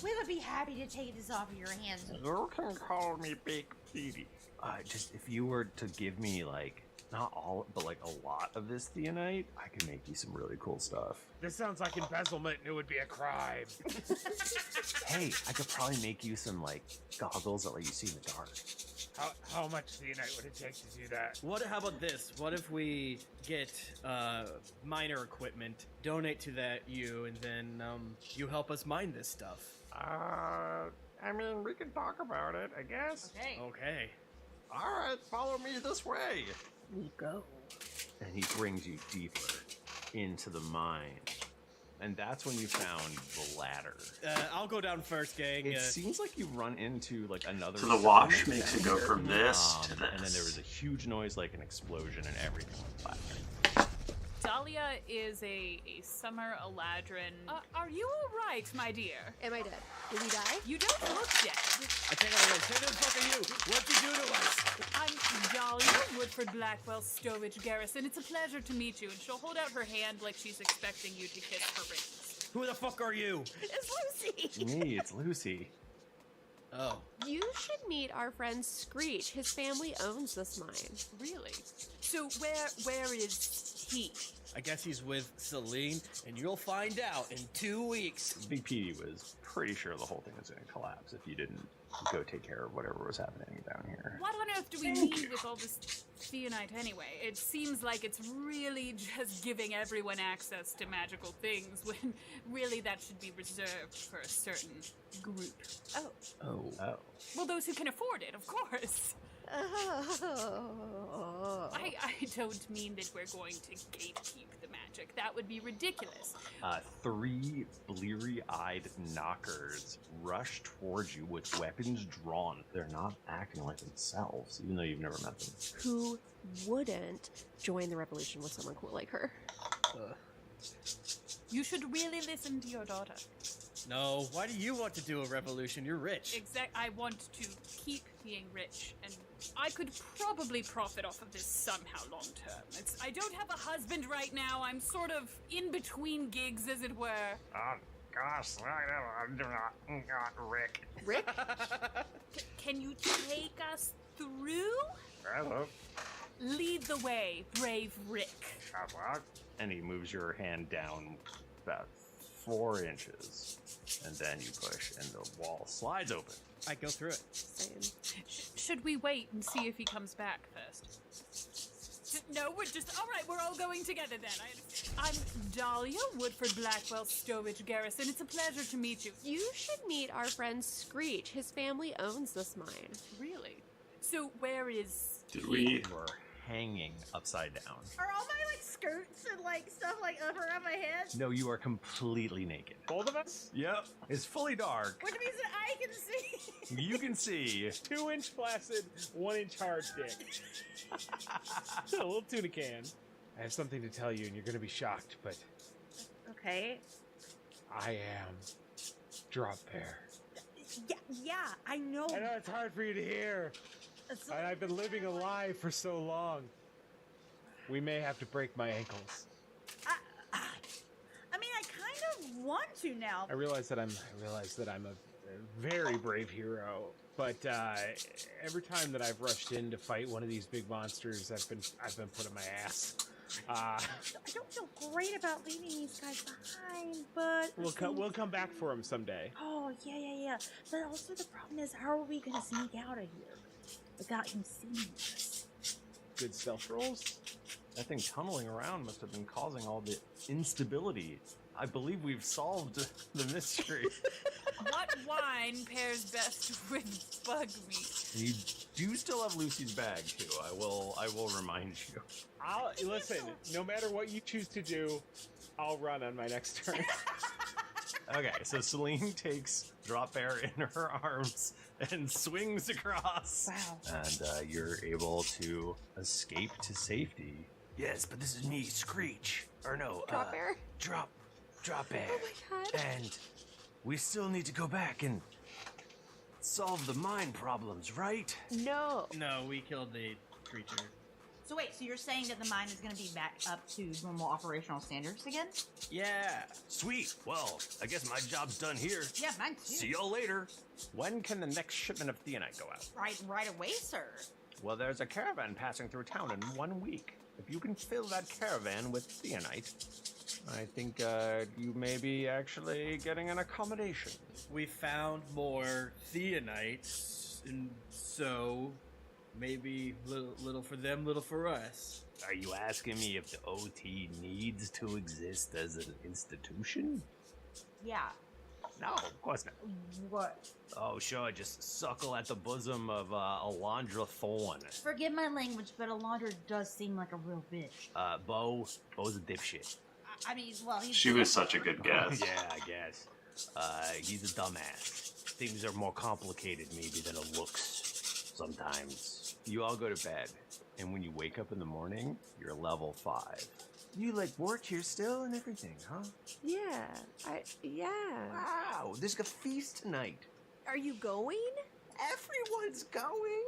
We would be happy to take this off of your hands. You can call me Big Petey. Just if you were to give me not all, but a lot of this theonite, I could make you some really cool stuff. This sounds like embezzlement, and it would be a crime. Hey, I could probably make you some goggles that let you see in the dark. How much theonite would it take to do that? How about this? What if we get miner equipment, donate to that and then you help us mine this stuff? We can talk about it, I guess. Okay. Okay. All right, follow me this way. We go. And he brings you deeper into the mine. And that's when you found the ladder. I'll go down first, gang. It seems like you run into another. So the wash settlement makes it down go here. from this to this. And then there was a huge noise, like an explosion, and everything went flat. Dahlia is a summer Eladrin. Are you alright, my dear? Am I dead? Did he die? You don't look dead. I can't go away. Say who the fuck are you? What'd you do to us? I'm Dahlia, Woodford Blackwell Stowage Garrison. It's a pleasure to meet you, and she'll hold out her hand like she's expecting you to kiss her rings. Who the fuck are you? It's Lucy! Me, it's Lucy. Oh. You should meet our friend Screech. His family owns this mine. Really? So where is he? I guess he's with Celine, and you'll find out in 2 weeks. Big Petey was pretty sure the whole thing was going to collapse if you didn't go take care of whatever was happening down here. What on earth do we need with all this theonite anyway? It seems like it's really just giving everyone access to magical things when really that should be reserved for a certain group. Oh. Well, those who can afford it, of course. I don't mean that we're going to gatekeep the magic. That would be ridiculous. 3 bleary-eyed knockers rush towards you with weapons drawn. They're not acting like themselves, even though you've never met them. Who wouldn't join the revolution with someone cool like her? You should really listen to your daughter. No, why do you want to do a revolution? You're rich. I want to keep being rich, and I could probably profit off of this somehow long term. I don't have a husband right now. I'm sort of in between gigs, as it were. Gosh, I'm not Rick. Rick? Can you take us through? Hello. Lead the way, brave Rick. And he moves your hand down about 4 inches, and then you push, and the wall slides open. I go through it. Same. Should we wait and see if he comes back first? No, we're just all right. We're all going together then. I'm Dahlia, Woodford Blackwell Stowage Garrison. It's a pleasure to meet you. You should meet our friend Screech. His family owns this mine. Really? So where is? Did we? You are hanging upside down. Are all my like skirts and like stuff like up around my head? No, you are completely naked. Both of us? Yep. It's fully dark. Which means that I can see. You can see. 2-inch flaccid, 1-inch hard dick. A little tuna can. I have something to tell you, and you're gonna be shocked, but Okay. I am Drop Bear. Yeah, I know. I know it's hard for you to hear. And I've been living a lie for so long. We may have to break my ankles. I mean, I kind of want to now. I realize that I'm a very brave hero, but every time that I've rushed in to fight one of these big monsters, I've been put in my ass. I don't feel great about leaving these guys behind, but We'll come back for them someday. Oh yeah. But also the problem is, how are we gonna sneak out of here without him seeing us? Good stealth rolls. That thing tunneling around must have been causing all the instability. I believe we've solved the mystery. What wine pairs best with bug meat? You do still have Lucy's bag too. I will remind you. Listen. No matter what you choose to do, I'll run on my next turn. Okay, so Celine takes Drop Bear in her arms and swings across. Wow. And you're able to escape to safety. Yes, but this is me, Screech. Or no, Drop Bear? Drop Bear. Oh my god. And we still need to go back and solve the mine problems, right? No. No, we killed the creature. So wait, so you're saying that the mine is going to be back up to normal operational standards again? Yeah. Sweet. Well, I guess my job's done here. Yeah, mine too. See y'all later. When can the next shipment of theonite go out? Right away, sir. Well, there's a caravan passing through town in 1 week. If you can fill that caravan with theonite, I think you may be actually getting an accommodation. We found more theonite, and so maybe little for them, little for us. Are you asking me if the OT needs to exist as an institution? Yeah. No, of course not. What? Oh, sure, just suckle at the bosom of Alondra Thorne. Forgive my language, but Alondra does seem like a real bitch. Bo's a dipshit. I mean, well, he's... She was such a good guess. Yeah, I guess. He's a dumbass. Things are more complicated maybe than it looks sometimes. You all go to bed, and when you wake up in the morning, you're level 5. You work here still and everything, huh? Yeah. Wow, there's a feast tonight. Are you going? Everyone's going.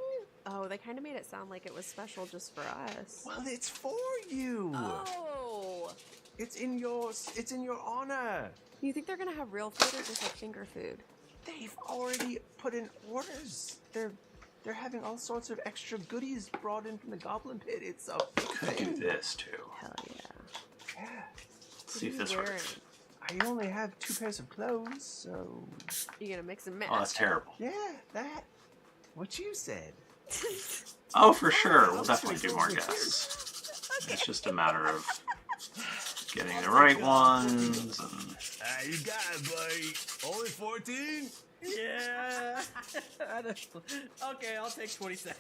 Oh, they kind of made it sound like it was special just for us. Well, it's for you. Oh. It's in your honor. You think they're gonna have real food or just like finger food? They've already put in orders. They're having all sorts of extra goodies brought in from the Goblin Pit. It's a Could do this too. Hell yeah. Yeah. Let's see if this works. I only have 2 pairs of clothes, so... You gonna mix and match? Oh, that's terrible. Yeah, that. What you said. Oh, for sure. We'll definitely do more guesses. It's just a matter of getting the right ones. And... You got it, buddy. Only 14? Yeah. Okay, I'll take 27.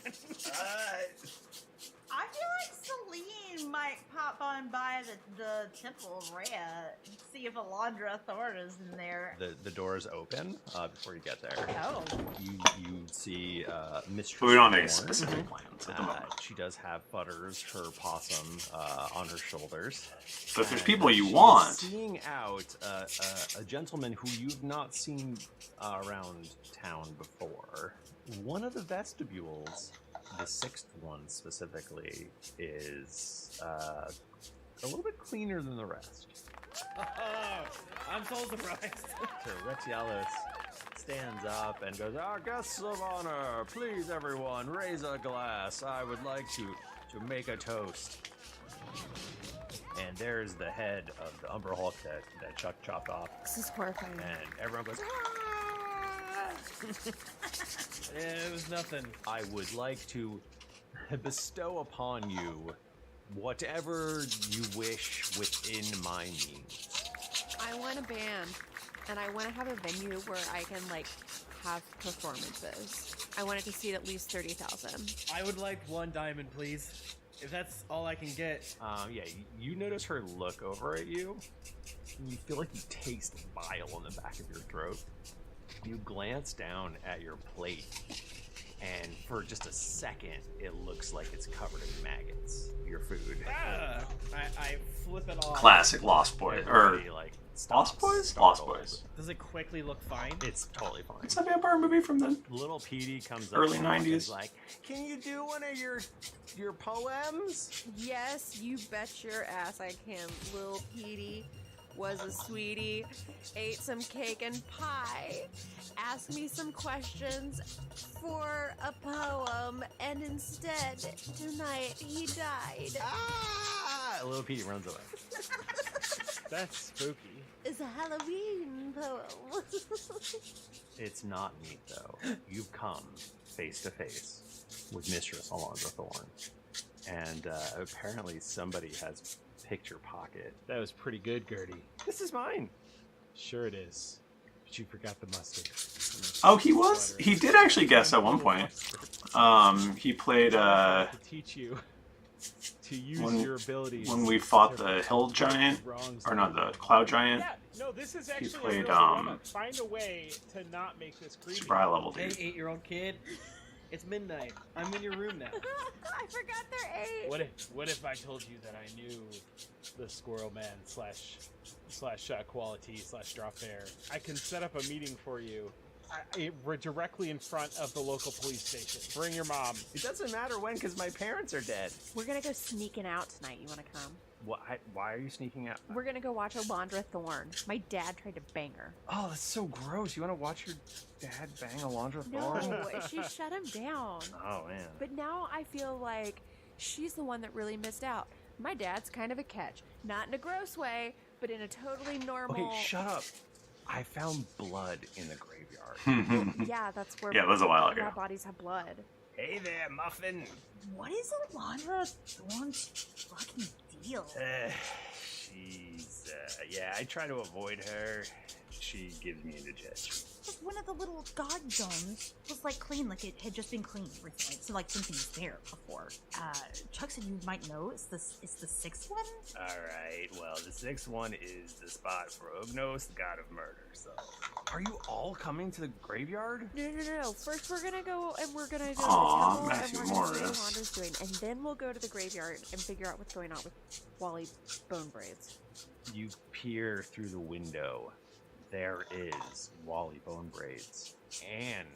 I feel like Celine might pop on by the the temple of Rhea and see if Alondra Thorn is in there. The doors open before you get there. Oh. You see Mistress But we don't have any Thorn. specific plans at the moment. She does have Butters, her possum, on her shoulders. But if there's And people you she's want- seeing out a gentleman who you've not seen around town before. One of the vestibules, the sixth one specifically, is a little bit cleaner than the rest. I'm so surprised. So Rexialis stands up and goes, "Our guests of honor, please everyone, raise a glass. I would like to make a toast." And there's the head of the Umber Hulk that Chuck chopped off. This is horrifying. And everyone goes, It was nothing. I would like to bestow upon you whatever you wish within my means. I want a band, and I want to have a venue where I can like have performances. I want it to seat at least 30,000. I would like 1 diamond, please. If that's all I can get. Yeah, you notice her look over at you, and you feel like you taste bile in the back of your throat. You glance down at your plate, and for just a second, it looks like it's covered in maggots. Your food. I flip it off. Classic Lost Boys. Or Everybody, like, Lost stops, Boys? Lost startled. Boys. Does it quickly look fine? It's totally fine. It's a vampire movie from the Little Petey comes up early to Hawk and 90s. is like, "Can you do one of your poems?" Yes, you bet your ass I can. Lil Petey was a sweetie, ate some cake and pie, asked me some questions for a poem, and instead, tonight, he died. Ah! Little Petey runs away. That's spooky. It's a Halloween poem. It's not neat, though. You've come face to face with Mistress Alondra Thorn. And apparently somebody has picked your pocket. That was pretty good, Gertie. This is mine. Sure it is. But you forgot the mustard. Oh, he did actually guess at one point. He played To teach you to use when- your abilities. when we fought to the hill giant, wrongs or not, that the cloud giant. Yeah, no, this is actually He played, a real dilemma. Find a way to not make this creepy. Super high level Hey, dude. 8-year-old kid. It's midnight. I'm in your room now. I forgot they're 8. What if I told you that I knew the Squirrel Man slash quality slash drop bear? I can set up a meeting for you. We're directly in front of the local police station. Bring your mom. It doesn't matter when, because my parents are dead. We're gonna go sneaking out tonight. You wanna come? Why are you sneaking out? We're gonna go watch Alondra Thorn. My dad tried to bang her. Oh, that's so gross. You want to watch your dad bang Alondra No, Thorn? she shut him down. Oh, man. But now I feel like she's the one that really missed out. My dad's kind of a catch. Not in a gross way, but in a totally normal... Okay, shut up. I found blood in the graveyard. Yeah, that's where... Yeah, that was a while ago. Yeah, bodies have blood. Hey there, Muffin. What is Alondra Thorn's fucking deal? Yeah, I try to avoid her. She gives me indigestion. Just one of the little god zones was like clean, like it had just been cleaned recently. So like something was there before. Chuck said you might know it's the sixth one. All right. Well, the sixth one is the spot for Ognos, the god of murder. So, are you all coming to the graveyard? No. First, we're gonna go and we're gonna go Aw, to the Matthew temple and we're gonna see what Morris. Alondra's doing, and then we'll go to the graveyard and figure out what's going on with Wally Bone Braids. You peer through the window. There is Wally Bone Braids and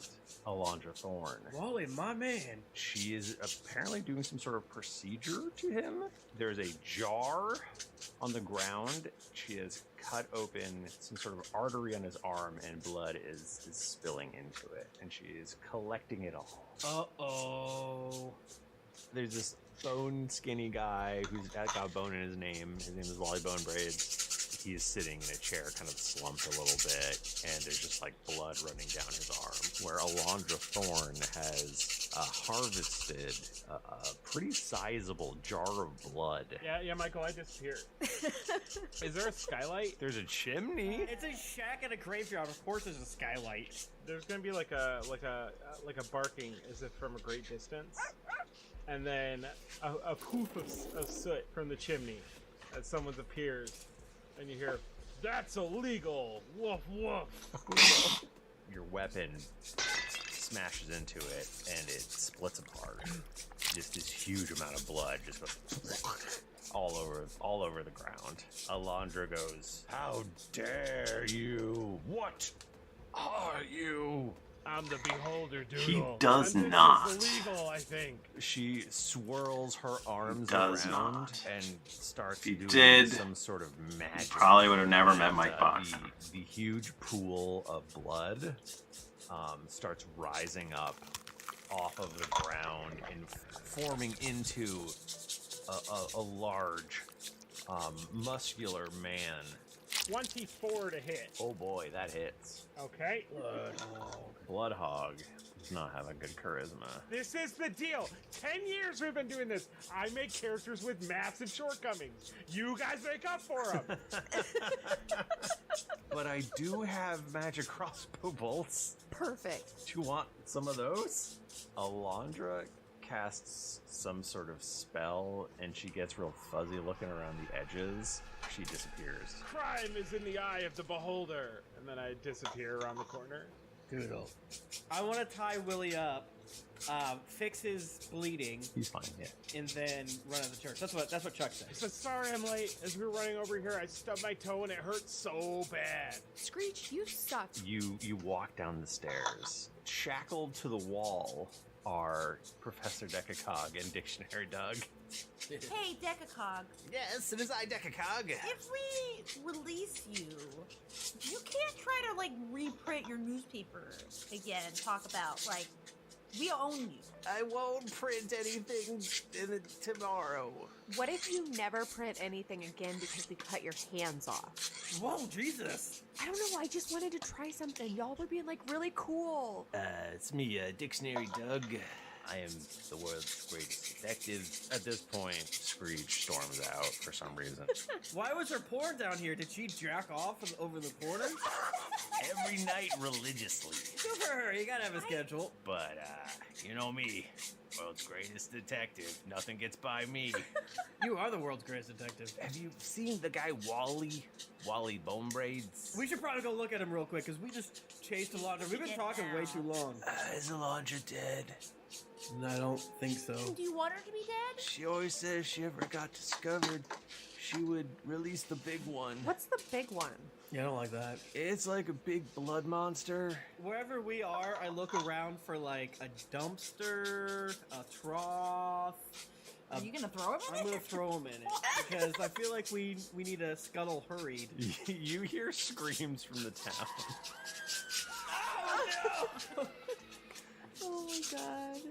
Alondra Thorn. Wally, my man. She is apparently doing some sort of procedure to him. There's a jar on the ground. She has cut open some sort of artery on his arm, and blood is spilling into it. And she is collecting it all. Uh-oh. There's this bone skinny guy who's got a bone in his name. His name is Wally Bone Braids. He's sitting in a chair, kind of slumped a little bit, and there's just like blood running down his arm. Where Alondra Thorn has harvested a pretty sizable jar of blood. Yeah, Michael, I disappeared. Is there a skylight? There's a chimney. It's a shack at a graveyard. Of course, there's a skylight. There's gonna be like a barking as if from a great distance, and then a poof of soot from the chimney. as someone appears, and you hear, "That's illegal! Woof woof!" Your weapon smashes into it, and it splits apart. Just this huge amount of blood just goes all over the ground. Alondra goes, "How dare you? What are you?" I'm the Beholder, Doodle. He does and this not. Is illegal, I think. She swirls her arms does around not. and starts He doing did, some sort of magic. Probably would have never met And, Mike Box. The huge pool of blood starts rising up off of the ground and forming into a large, muscular man. 24 to hit. Oh boy, that hits. Okay. Bloodhog does not have a good charisma. This is the deal. 10 years we've been doing this. I make characters with massive shortcomings. You guys make up for them. But I do have magic crossbow bolts. Perfect. Do you want some of those? Alondra casts some sort of spell, and she gets real fuzzy looking around the edges. She disappears. Crime is in the eye of the beholder. And then I disappear around the corner. Doodle. I want to tie Willie up, fix his bleeding, He's fine, yeah. and then run out of the church. That's what Chuck said. So sorry I'm late. As we were running over here, I stubbed my toe and it hurt so bad. Screech, you suck. You walk down the stairs. Shackled to the wall are Professor Decacog and Dictionary Doug. Hey, Decacog. Yes, it is I, Decacog. If we release you, you can't try to like reprint your newspaper again and talk about like we own you. I won't print anything tomorrow. What if you never print anything again because we cut your hands off? Whoa, Jesus! I don't know. I just wanted to try something. Y'all were being like really cool. It's me, Dictionary Doug. I am the world's greatest detective. At this point, Screech storms out for some reason. Why was her porn down here? Did she jack off over the corner? Every night religiously. Good for her. You gotta have a schedule. But, you know me. World's greatest detective. Nothing gets by me. You are the world's greatest detective. Have you seen the guy Wally? Wally Bone Braids? We should probably go look at him real quick because we just chased Alondra. We've been talking way too long. Is Alondra dead? I don't think so. Do you want her to be dead? She always says if she ever got discovered, she would release the big one. What's the big one? Yeah, I don't like that. It's like a big blood monster. Wherever we are, I look around for like a dumpster, a trough. Are you gonna throw him in I'm it? gonna throw him in it because I feel like we need a scuttle hurried. You hear screams from the town. Oh my god.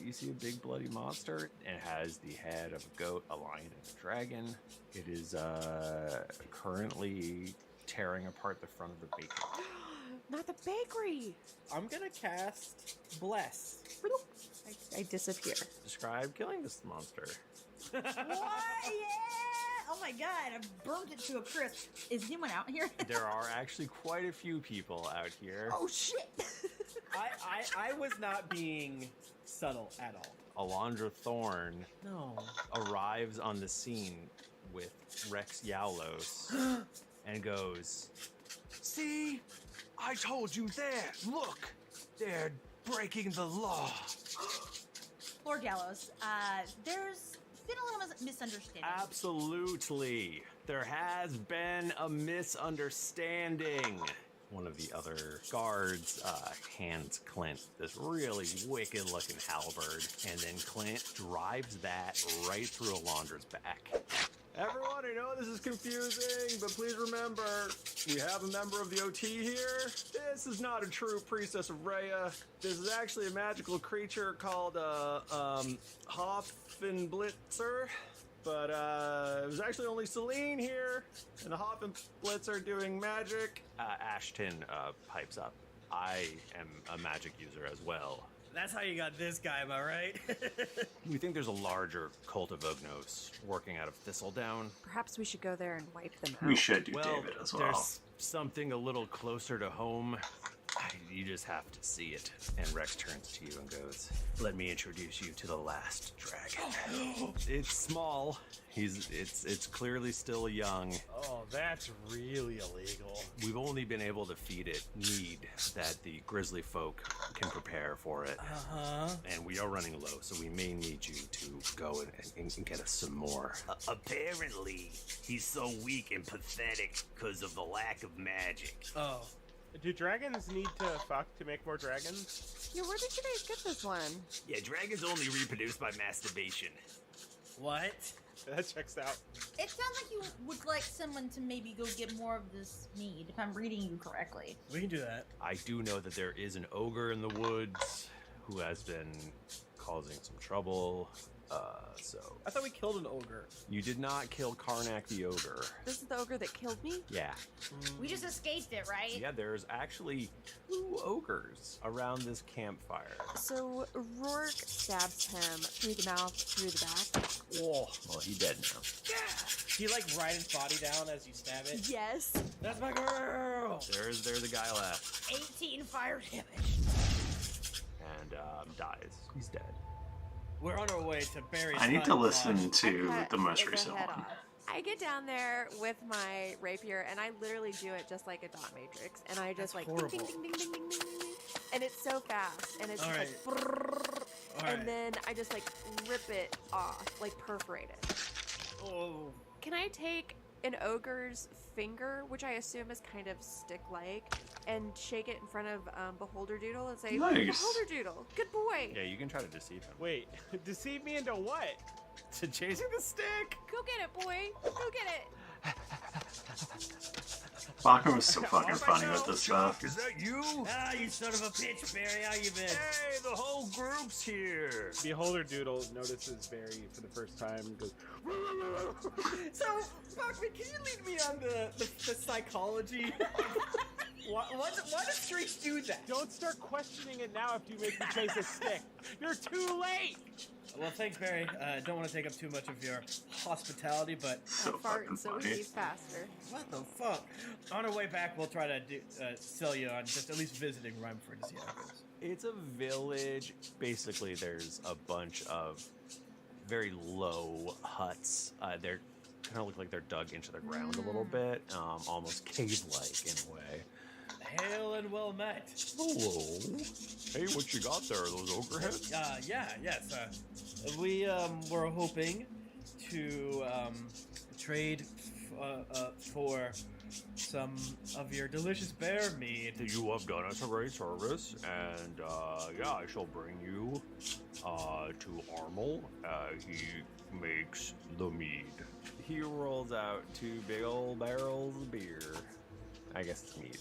You see a big bloody monster. It has the head of a goat, a lion, and a dragon. It is currently tearing apart the front of the bakery. Not the bakery. I'm gonna cast Bless. I disappear. Describe killing this monster. What? Yeah! Oh my god, I burnt it to a crisp. Is anyone out here? There are actually quite a few people out here. Oh shit! I was not being subtle at all. Alondra Thorne No. arrives on the scene with Rex Yowlos and goes, See? I told you there. Look. They're breaking the law. Lord Gallows, there's been a little misunderstanding. absolutely. There has been a misunderstanding. One of the other guards hands Clint this really wicked looking halberd, and then Clint drives that right through Alondra's back. Everyone, I know this is confusing, but please remember, we have a member of the OT here. This is not a true priestess of Rhea. This is actually a magical creature called Hoffenblitzer. But it was actually only Celine here, and the Hoffenblitzer doing magic. Ashton pipes up. I am a magic user as well. That's how you got this guy, am I right? We think there's a larger cult of Ognos working out of Thistledown. Perhaps we should go there and wipe them out. We should do Well, David as well. there's something a little closer to home. You just have to see it. And Rex turns to you and goes, "Let me introduce you to the last dragon." It's small. It's clearly still young. Oh, that's really illegal. We've only been able to feed it mead that the grizzly folk can prepare for it. And we are running low, so we may need you to go and get us some more. Apparently, he's so weak and pathetic because of the lack of magic. Oh. Do dragons need to fuck to make more dragons? Yeah, where did you guys get this one? Yeah, dragons only reproduce by masturbation. What? That checks out. It sounds like you would like someone to maybe go get more of this mead, if I'm reading you correctly. We can do that. I do know that there is an ogre in the woods who has been causing some trouble. So I thought we killed an ogre. you did not kill Karnak the ogre. This is the ogre that killed me? Yeah. We just escaped it, right? Yeah, there's actually 2 ogres around this campfire. So Rourke stabs him through the mouth, through the back. Oh, well, he's dead now. Do you like ride his body down as you stab it? Yes. That's my girl! There's a guy left 18 fire damage. and dies. He's dead. We're on our way to Barry's. I need to hut. listen to Cut the most his recent head one. off. I get down there with my rapier and I literally do it just like a dot matrix. And I just That's like horrible. ding, ding, ding, ding, ding, ding, ding, ding. And it's so fast. And it's just Alright. like brrrr, Alright. and then I just like rip it off, like perforate it. Oh. Can I take an ogre's finger, which I assume is kind of stick-like, and shake it in front of Beholder Doodle and say, Nice. Beholder Doodle, good boy. Yeah, you can try to deceive him. Wait, deceive me into what? To chasing the stick! Go get it, boy. Go get it. Bachman was so fucking funny with this stuff. Is that you? Ah, you son of a bitch, Barry. How you been? Hey, the whole group's here. Beholder Doodle notices Barry for the first time and goes, So, Bachman, can you lead me on the psychology? why does Streaks do that? don't start questioning it now after you make me chase a stick. You're too late. Well, thanks, Barry. Don't want to take up too much of your hospitality, but So Fart fucking so we funny. leave faster. what the fuck? On our way back, we'll try to sell you on just at least visiting Rhymeford to see how it goes. It's a village. Basically, there's a bunch of very low huts. They're kind of look like they're dug into the ground a little bit, almost cave-like in a way. Hail and well met. Hello. Hey, what you got there? Those ogre heads? Yes. We were hoping to trade for some of your delicious bear mead. You have done us a great service, and yeah, I shall bring you to Armel. He makes the mead. He rolls out 2 big old barrels of beer. I guess it's mead.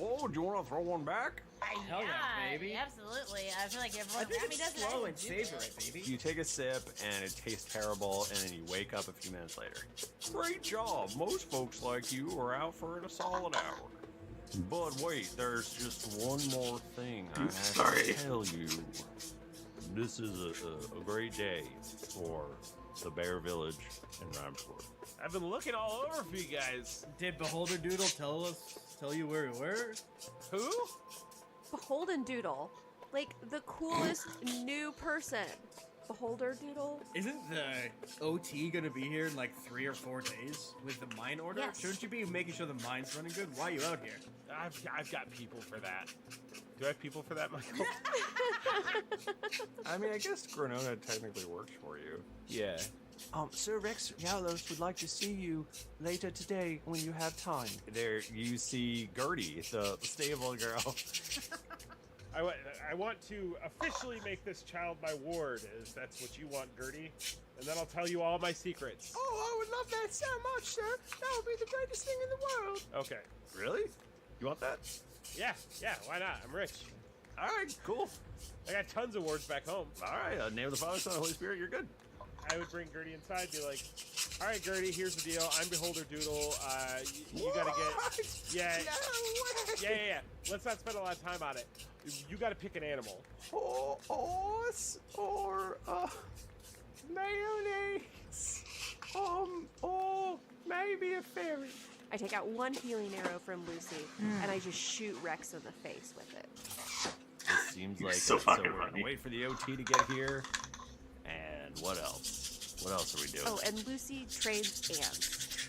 Oh, do you want to throw one back? Hell yeah, baby. Absolutely. I feel like everyone I think around me it's does slow that. and savor it, baby. You take a sip, and it tastes terrible, and then you wake up a few minutes later. Great job. Most folks like you are out for a solid hour. But wait, there's just one more thing I have sorry. to tell you. This is a great day for the Bear Village in Rhymesford. I've been looking all over for you guys. Did Beholder Doodle tell you where we were? Who? Beholden Doodle. Like the coolest new person. Beholder Doodle? Isn't the OT gonna be here in like 3 or 4 days with the mine order? Yes. Shouldn't you be making sure the mine's running good? Why are you out here? I've got people for that. Do I have people for that, Michael? I mean, I guess Granona technically works for you. Yeah. Sir Rex Yalos would like to see you later today when you have time. There, you see Gertie, the stable girl. I want to officially make this child my ward, as that's what you want, Gertie. And then I'll tell you all my secrets. Oh, I would love that so much, sir. That would be the greatest thing in the world. Okay. Really? You want that? Yeah, why not? I'm rich. All right, cool. I got tons of wards back home. All right, name of the Father, Son, and Holy Spirit, you're good. I would bring Gertie inside, be like, all right, Gertie, here's the deal. I'm Beholder Doodle. You gotta get... Yeah. Let's not spend a lot of time on it. You gotta pick an animal. Horse or mayonnaise. Or maybe a fairy. I take out one healing arrow from Lucy, and I just shoot Rex in the face with it. This seems You're like so it. fucking So we're funny. gonna wait for the OT to get here. And what else? What else are we doing? Oh, and Lucy trains ants.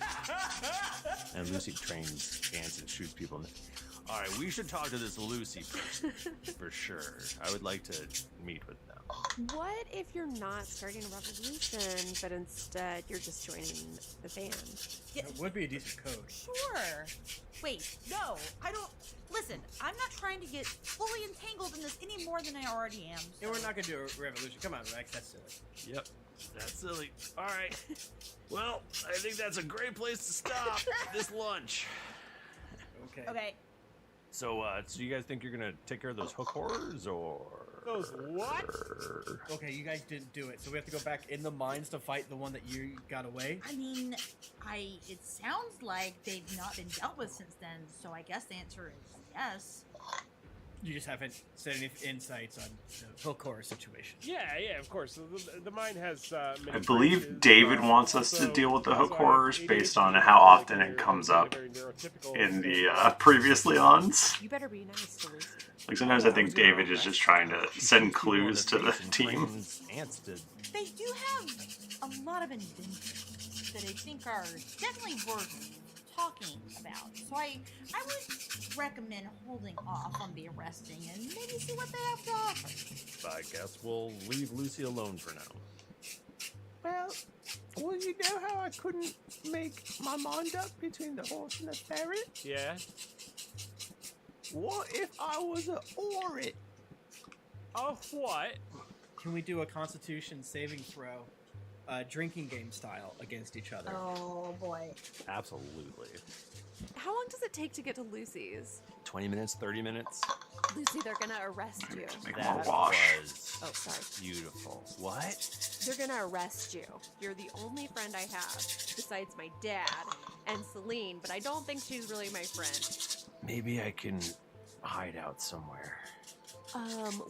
And Lucy trains ants and shoots people. All right, we should talk to this Lucy person for sure. I would like to meet with them. What if you're not starting a revolution, but instead you're just joining the band? It would be a decent code. Sure. Wait, no, I don't. Listen, I'm not trying to get fully entangled in this any more than I already am. And we're not gonna do a revolution. Come on, Rex, that's silly. Yep, that's silly. All right. Well, I think that's a great place to stop this lunch. Okay. Okay. So, so you guys think you're gonna take care of those hook horrors, or Those what? Okay, you guys didn't do it, so we have to go back in the mines to fight the one that you got away. I mean, it sounds like they've not been dealt with since then, so I guess the answer is yes. You just haven't said any insights on the hook horror situation. Yeah, of course. The mine has. Many I believe branches, David wants us to also- deal with the hook also I have horrors ADHD, based on how often like it comes up very neurotypical, in so- the previous Leons. You better be nice to Lucy. Like sometimes I think David is just trying to send clues to the team. Ants to They do have a lot of inventions that I think are definitely worth talking about. So I would recommend holding off on the arresting and maybe see what they have to offer. I guess we'll leave Lucy alone for now. Well, you know how I couldn't make my mind up between the horse and the ferret? Yeah. What if I was a orit? Oh, what? Can we do a Constitution saving throw, drinking game style, against each other? Oh boy. Absolutely. How long does it take to get to Lucy's? 20 minutes, 30 minutes. Lucy, they're gonna arrest you. Make more That wash. was Oh, sorry. beautiful. What? They're gonna arrest you. You're the only friend I have, besides my dad and Celine, but I don't think she's really my friend. Maybe I can hide out somewhere.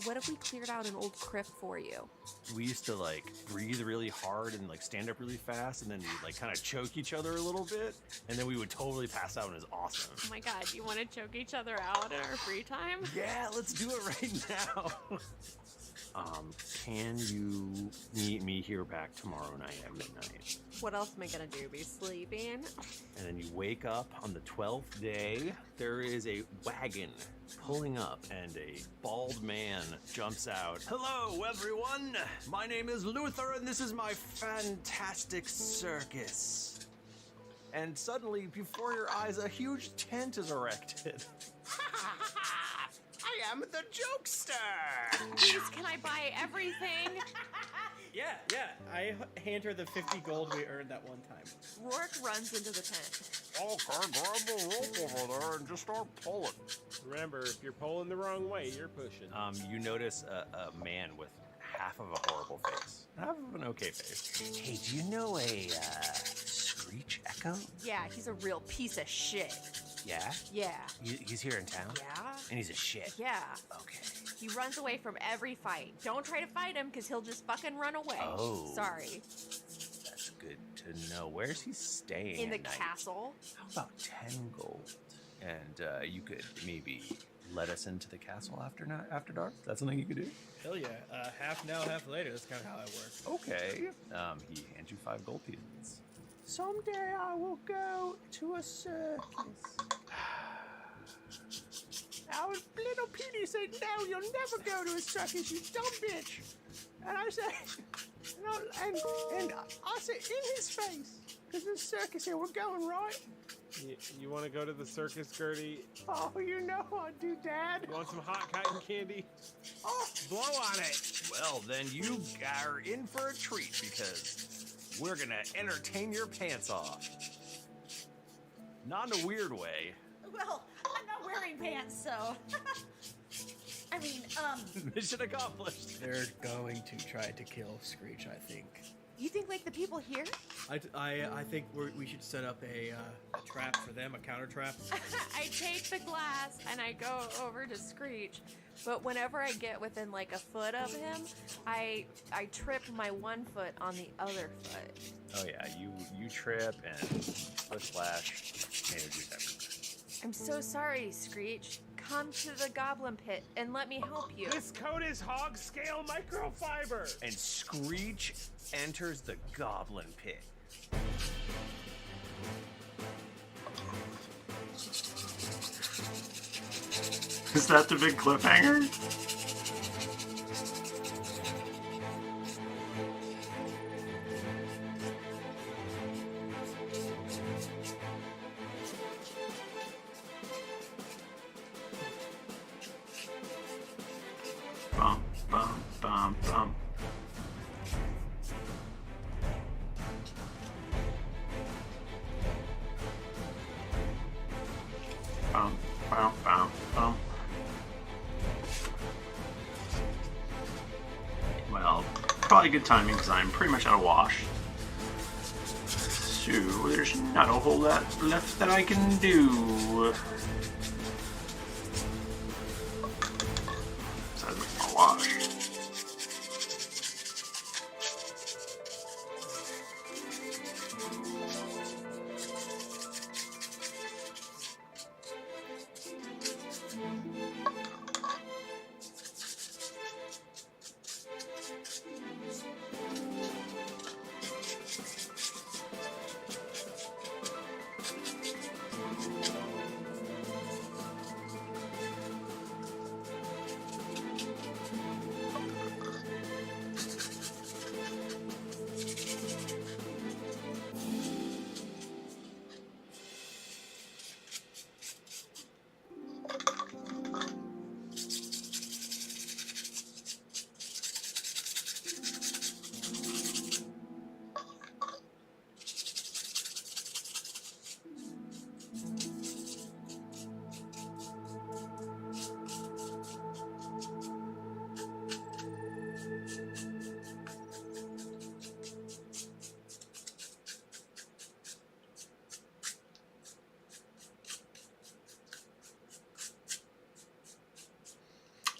What if we cleared out an old crypt for you? We used to like breathe really hard and like stand up really fast, and then we'd like kind of choke each other a little bit, and then we would totally pass out, and it's awesome. Oh my god, you want to choke each other out in our free time? Yeah, let's do it right now. Can you meet me here back tomorrow night at midnight? What else am I gonna do? Be sleeping? And then you wake up on the 12th day. There is a wagon pulling up, and a bald man jumps out. Hello, everyone. My name is Luther, and this is my fantastic circus. And suddenly, before your eyes, a huge tent is erected. I am the jokester. Please, can I buy everything? Yeah. I hand her the 50 gold we earned that one time. Rourke runs into the tent. Okay, grab the rope over there and just start pulling. Remember, if you're pulling the wrong way, you're pushing. You notice a man with half of a horrible face, half of an okay face. Hey, do you know a Screech Echo? Yeah, he's a real piece of shit. Yeah? Yeah. He's here in town? Yeah? And he's a shit? Yeah. Okay. He runs away from every fight. Don't try to fight him, because he'll just fucking run away. Oh. Sorry. That's good to know. Where's he staying In the at night? castle. How about 10 gold? And you could maybe let us into the castle after dark? That's something you could do? Hell yeah. Half now, half later. That's kind of how it works. Okay. He hands you 5 gold pieces. Someday I will go to a circus. Our little Petey said, "No, you'll never go to a circus, you dumb bitch." And I said, and I said in his face, because there's a circus here, we're going, right? You want to go to the circus, Gertie? Oh, you know I do, Dad. You want some hot cotton candy? Oh, Blow on it. Well, then you are in for a treat, because we're gonna entertain your pants off. Not in a weird way. Well, I'm not wearing pants, so. I mean, Mission accomplished. They're going to try to kill Screech, I think. You think like the people here? I think we should set up a trap for them, a counter trap. I take the glass and I go over to Screech, but whenever I get within like a foot of him, I trip my one foot on the other foot. Oh yeah, you trip and foot splash, energy's everywhere. I'm so sorry, Screech. Come to the goblin pit and let me help you. This coat is hog scale microfiber. And Screech enters the goblin pit. Is that the big cliffhanger? Bum, bum, bum, bum. Bum, bum, bum, bum. Well, probably good timing because I'm pretty much out of wash. So there's not a whole lot left that I can do. Besides my wash.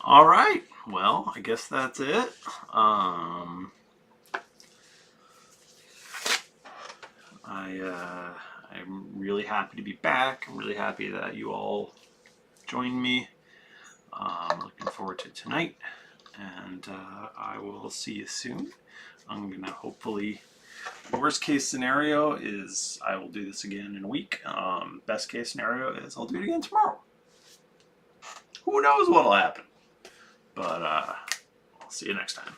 All right. Well, I guess that's it. I'm really happy to be back. I'm really happy that you all joined me. I'm looking forward to tonight, and I will see you soon. I'm gonna hopefully. Worst case scenario is I will do this again in a week. Best case scenario is I'll do it again tomorrow. Who knows what'll happen? But I'll see you next time.